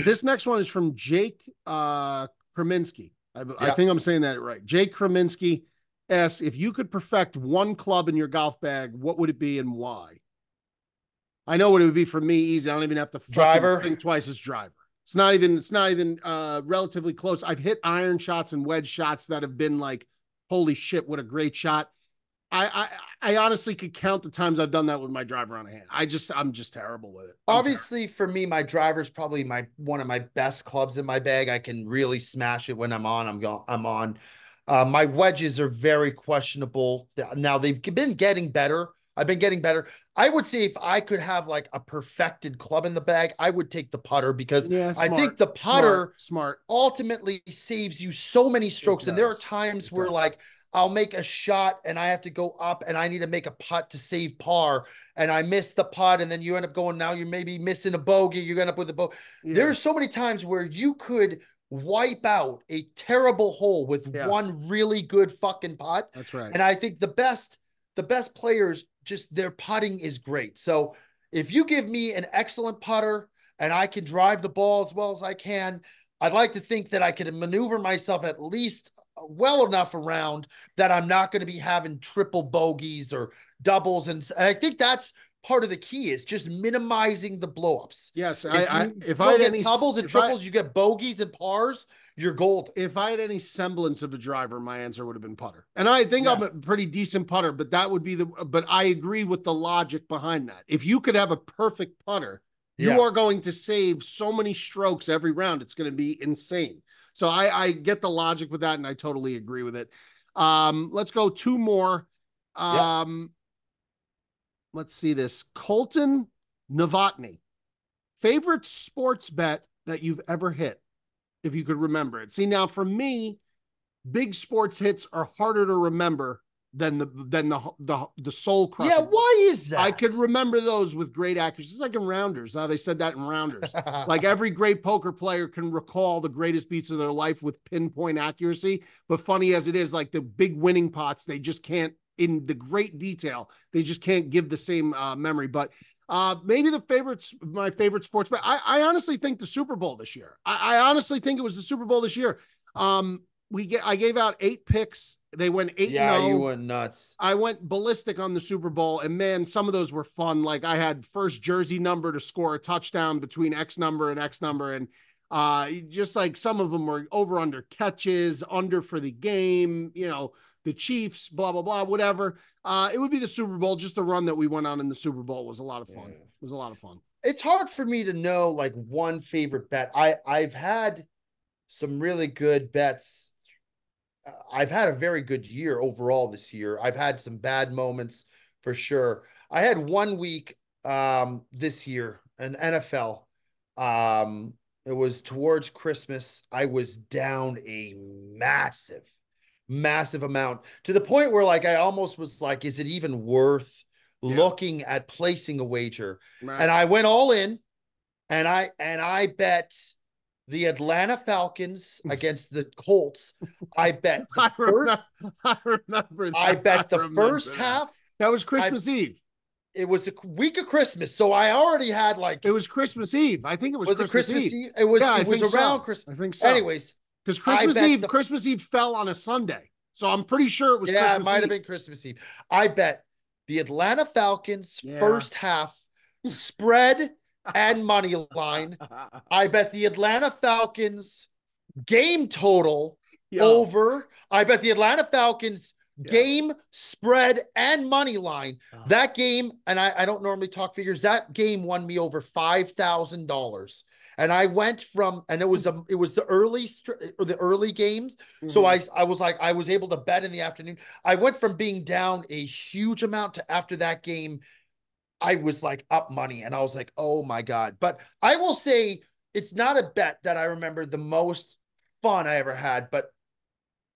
B: this next one is from Jake Kraminski. I think I'm saying that right. Jake Kraminski asks, if you could perfect one club in your golf bag, what would it be and why? I know what it would be for me. Easy. I don't even have to think twice. As driver. It's not even relatively close. I've hit iron shots and wedge shots that have been like, holy shit, what a great shot. I honestly could count the times I've done that with my driver on a hand. I'm just terrible with it.
C: Obviously, for me, my driver's probably one of my best clubs in my bag. I can really smash it when I'm on. I'm on. My wedges are very questionable. Now they've been getting better. I've been getting better. I would say if I could have like a perfected club in the bag, I would take the putter because I think the putter ultimately saves you so many strokes. And there are times where like I'll make a shot and I have to go up and I need to make a putt to save par and I miss the putt and then you end up going, now you're maybe missing a bogey. You end up with a bogey. Yeah. There's so many times where you could wipe out a terrible hole with one really good fucking putt.
B: That's right.
C: And I think the best players, just their putting is great. So if you give me an excellent putter and I can drive the ball as well as I can, I'd like to think that I could maneuver myself at least well enough around that I'm not going to be having triple bogeys or doubles. And I think that's part of the key is just minimizing the blowups.
B: Yes.
C: If I had any doubles and triples, you get bogeys and pars, you're golden.
B: If I had any semblance of a driver, my answer would have been putter. And I think I'm a pretty decent putter, but that would be but I agree with the logic behind that. If you could have a perfect putter, you are going to save so many strokes every round. It's going to be insane. So I get the logic with that, and I totally agree with it. Let's go two more. Let's see this. Colton Novotny. Favorite sports bet that you've ever hit, if you could remember it. See, now for me, big sports hits are harder to remember than the soul crushing.
C: Yeah, why is that?
B: I could remember those with great accuracy. It's like in Rounders. Now they said that in Rounders. Like every great poker player can recall the greatest beats of their life with pinpoint accuracy. But funny as it is, like the big winning pots, they just can't, in the great detail, they just can't give the same memory. But maybe my favorite sports bet. I honestly think the Super Bowl this year. I honestly think it was the Super Bowl this year. I gave out 8 picks. They went 8-0.
C: Yeah, you went nuts.
B: I went ballistic on the Super Bowl, and man, some of those were fun. Like I had first jersey number to score a touchdown between X number and X number, and just like some of them were over under catches, under for the game, the Chiefs, blah, blah, blah, whatever. It would be the Super Bowl. Just the run that we went on in the Super Bowl was a lot of fun. Yeah. It was a lot of fun.
C: It's hard for me to know like one favorite bet. I've had some really good bets. I've had a very good year overall this year. I've had some bad moments for sure. I had 1 week this year, an NFL. It was towards Christmas. I was down a massive amount to the point where like I almost was like, is it even worth looking at placing a wager? Right. And I went all in, and I bet the Atlanta Falcons against the Colts. I bet the first half.
B: That was Christmas Eve.
C: It was a week of Christmas, so I already had like.
B: It was Christmas Eve. I think it was Christmas Eve.
C: It was. Yeah, it was around Christmas.
B: I think so.
C: Anyways,
B: because Christmas Eve fell on a Sunday, so I'm pretty sure it was.
C: Yeah, it might have been Christmas Eve. I bet the Atlanta Falcons first half spread and money line. I bet the Atlanta Falcons game total over. I bet the Atlanta Falcons game spread and money line. That game, and I don't normally talk figures, that game won me over $5,000. And I went from, and it was the early games. Mm-hmm. So I was able to bet in the afternoon. I went from being down a huge amount to after that game, I was like up money, and I was like, oh my God. But I will say it's not a bet that I remember the most fun I ever had, but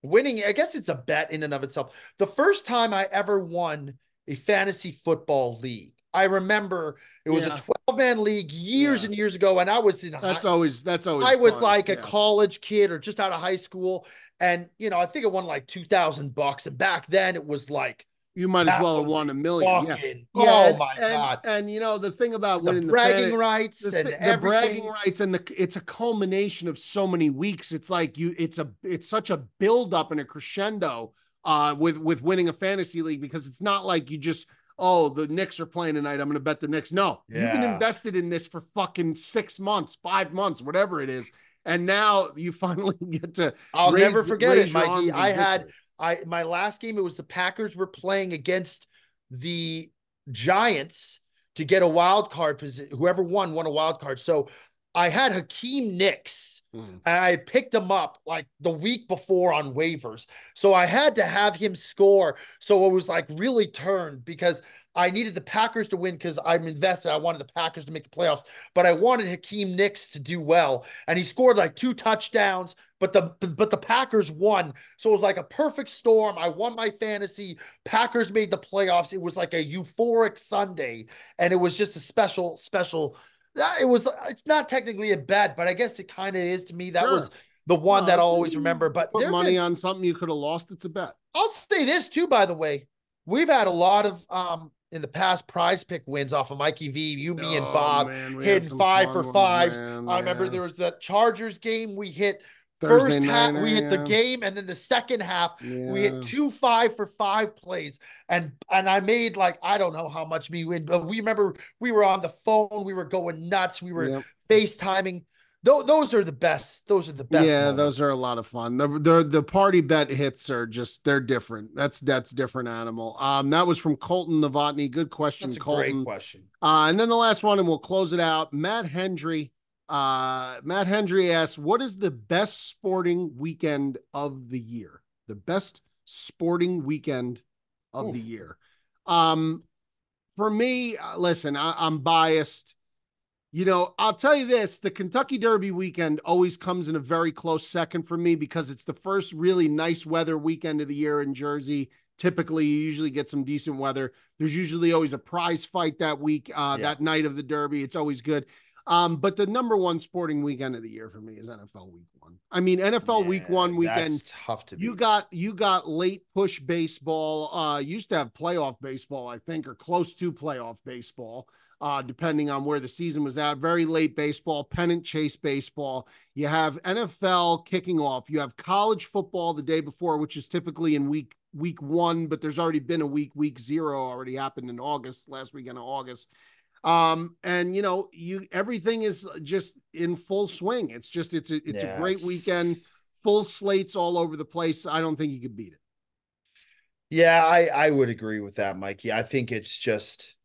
C: winning, I guess it's a bet in and of itself. The first time I ever won a fantasy football league, I remember it was a 12-man league years and years ago, and I was in
B: that's always
C: I was fun. Like a college kid or just out of high school, and I think I won like $2,000, and back then it was like
B: you might as well have won $1 million.
C: Oh my God.
B: And the thing about winning
C: the bragging rights and
B: the bragging rights, and it's a culmination of so many weeks. It's like it's such a build up and a crescendo with winning a fantasy league, because it's not like you just, the Knicks are playing tonight, I'm going to bet the Knicks. No, you've been invested in this for fucking 6 months, 5 months, whatever it is. And now you finally get to,
C: I'll never forget it, Mikey. My last game, it was the Packers were playing against the Giants to get a wild card position. Whoever won a wild card. So I had Hakeem Nicks, and I picked him up like the week before on waivers. So I had to have him score. So it was like really turned, because I needed the Packers to win because I'm invested. I wanted the Packers to make the playoffs, but I wanted Hakeem Nicks to do well. And he scored like 2 touchdowns, but the Packers won. So it was like a perfect storm. I won my fantasy. Packers made the playoffs. It was like a euphoric Sunday, and it was just a special. It's not technically a bet, but I guess it kind of is to me. That was the one that I'll always remember. But
B: put money on something you could have lost. It's a bet.
C: I'll say this too, by the way. We've had a lot of in the past prize pick wins off of Mikey V, me and Bob hitting 5 for 5s. I remember there was the Chargers game we hit. First half, we hit the game, and then the second half, we hit 2 5 for 5 plays, and I made like, I don't know how much we win, but we remember we were on the phone, we were going nuts, we were FaceTiming. Those are the best. Those are the best.
B: Yeah, moments. Those are a lot of fun. The party bet hits are just, they're different. That's different animal. That was from Colton Novotny. Good question,
C: That's a
B: Colton.
C: Great question.
B: And then the last one, and we'll close it out. Matt Hendry asks, what is the best sporting weekend of the year? The best sporting weekend of the year. For me, listen, I'm biased. I'll tell you this, the Kentucky Derby weekend always comes in a very close second for me, because it's the first really nice weather weekend of the year in Jersey. Typically, you usually get some decent weather. There's usually always a prize fight that week, that night of the Derby. It's always good. But the number one sporting weekend of the year for me is NFL Week 1. I mean, NFL Week 1 weekend.
C: That's tough to
B: You
C: beat.
B: got late push baseball. Used to have playoff baseball, I think, or close to playoff baseball, depending on where the season was at. Very late baseball, pennant chase baseball. You have NFL kicking off. You have college football the day before, which is typically in week 1, but there's already been a week 0 already happened in August, last weekend of August. And everything is just in full swing. It's a great weekend, full slates all over the place. I don't think you could beat it.
C: Yeah, I would agree with that, Mikey. I think it's just,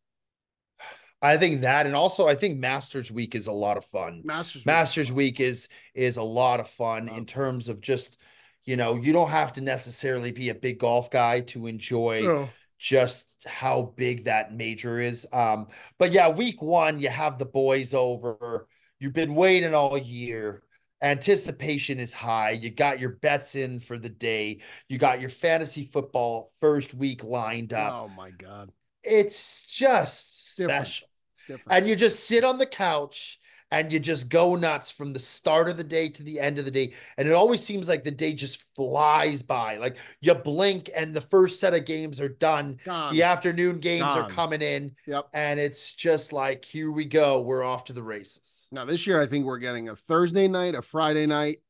C: I think that, and also I think Masters Week is a lot of fun. Masters Week is a lot of fun in terms of just, you don't have to necessarily be a big golf guy to enjoy just how big that major is. But yeah, week 1, you have the boys over. You've been waiting all year. Anticipation is high. You got your bets in for the day. You got your fantasy football first week lined up.
B: Oh my God.
C: It's just special.
B: It's different.
C: And you just sit on the couch and you just go nuts from the start of the day to the end of the day. And it always seems like the day just flies by. Like you blink and the first set of games are done.
B: Gone.
C: The afternoon games
B: Gone.
C: are coming in.
B: Yep.
C: And it's just like, here we go. We're off to the races.
B: Now this year, I think we're getting a Thursday night, a Friday night,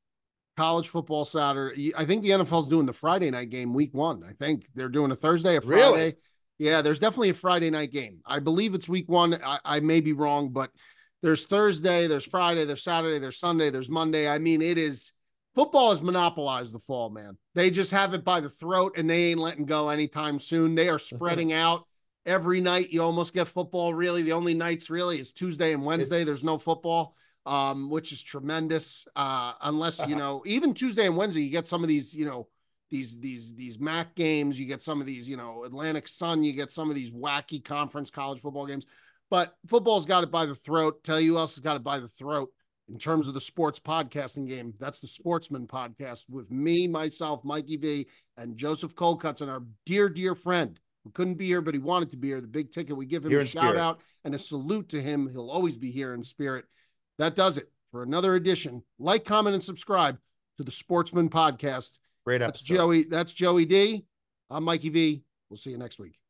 B: college football Saturday. I think the NFL's doing the Friday night game week 1. I think they're doing a Thursday, a Friday.
C: Really?
B: Yeah, there's definitely a Friday night game. I believe it's week 1. I may be wrong, but there's Thursday, there's Friday, there's Saturday, there's Sunday, there's Monday. I mean, football has monopolized the fall, man. They just have it by the throat and they ain't letting go anytime soon. They are spreading out every night. You almost get football. Really, the only nights really is Tuesday and Wednesday. There's no football, which is tremendous. Unless, even Tuesday and Wednesday, you get some of these, these MAC games, you get some of these, Atlantic Sun, you get some of these wacky conference college football games. But football's got it by the throat. Tell you who else has got it by the throat in terms of the sports podcasting game. That's the Sportsmen podcast with me, myself, Mikey V, and Joseph Colcuts, and our dear, dear friend who couldn't be here, but he wanted to be here. The Big Ticket. We give him a shout out and a salute to him. He'll always be here in spirit. That does it for another edition. Like, comment, and subscribe to the Sportsmen podcast.
C: Great episode.
B: That's Joey D. I'm Mikey V. We'll see you next week.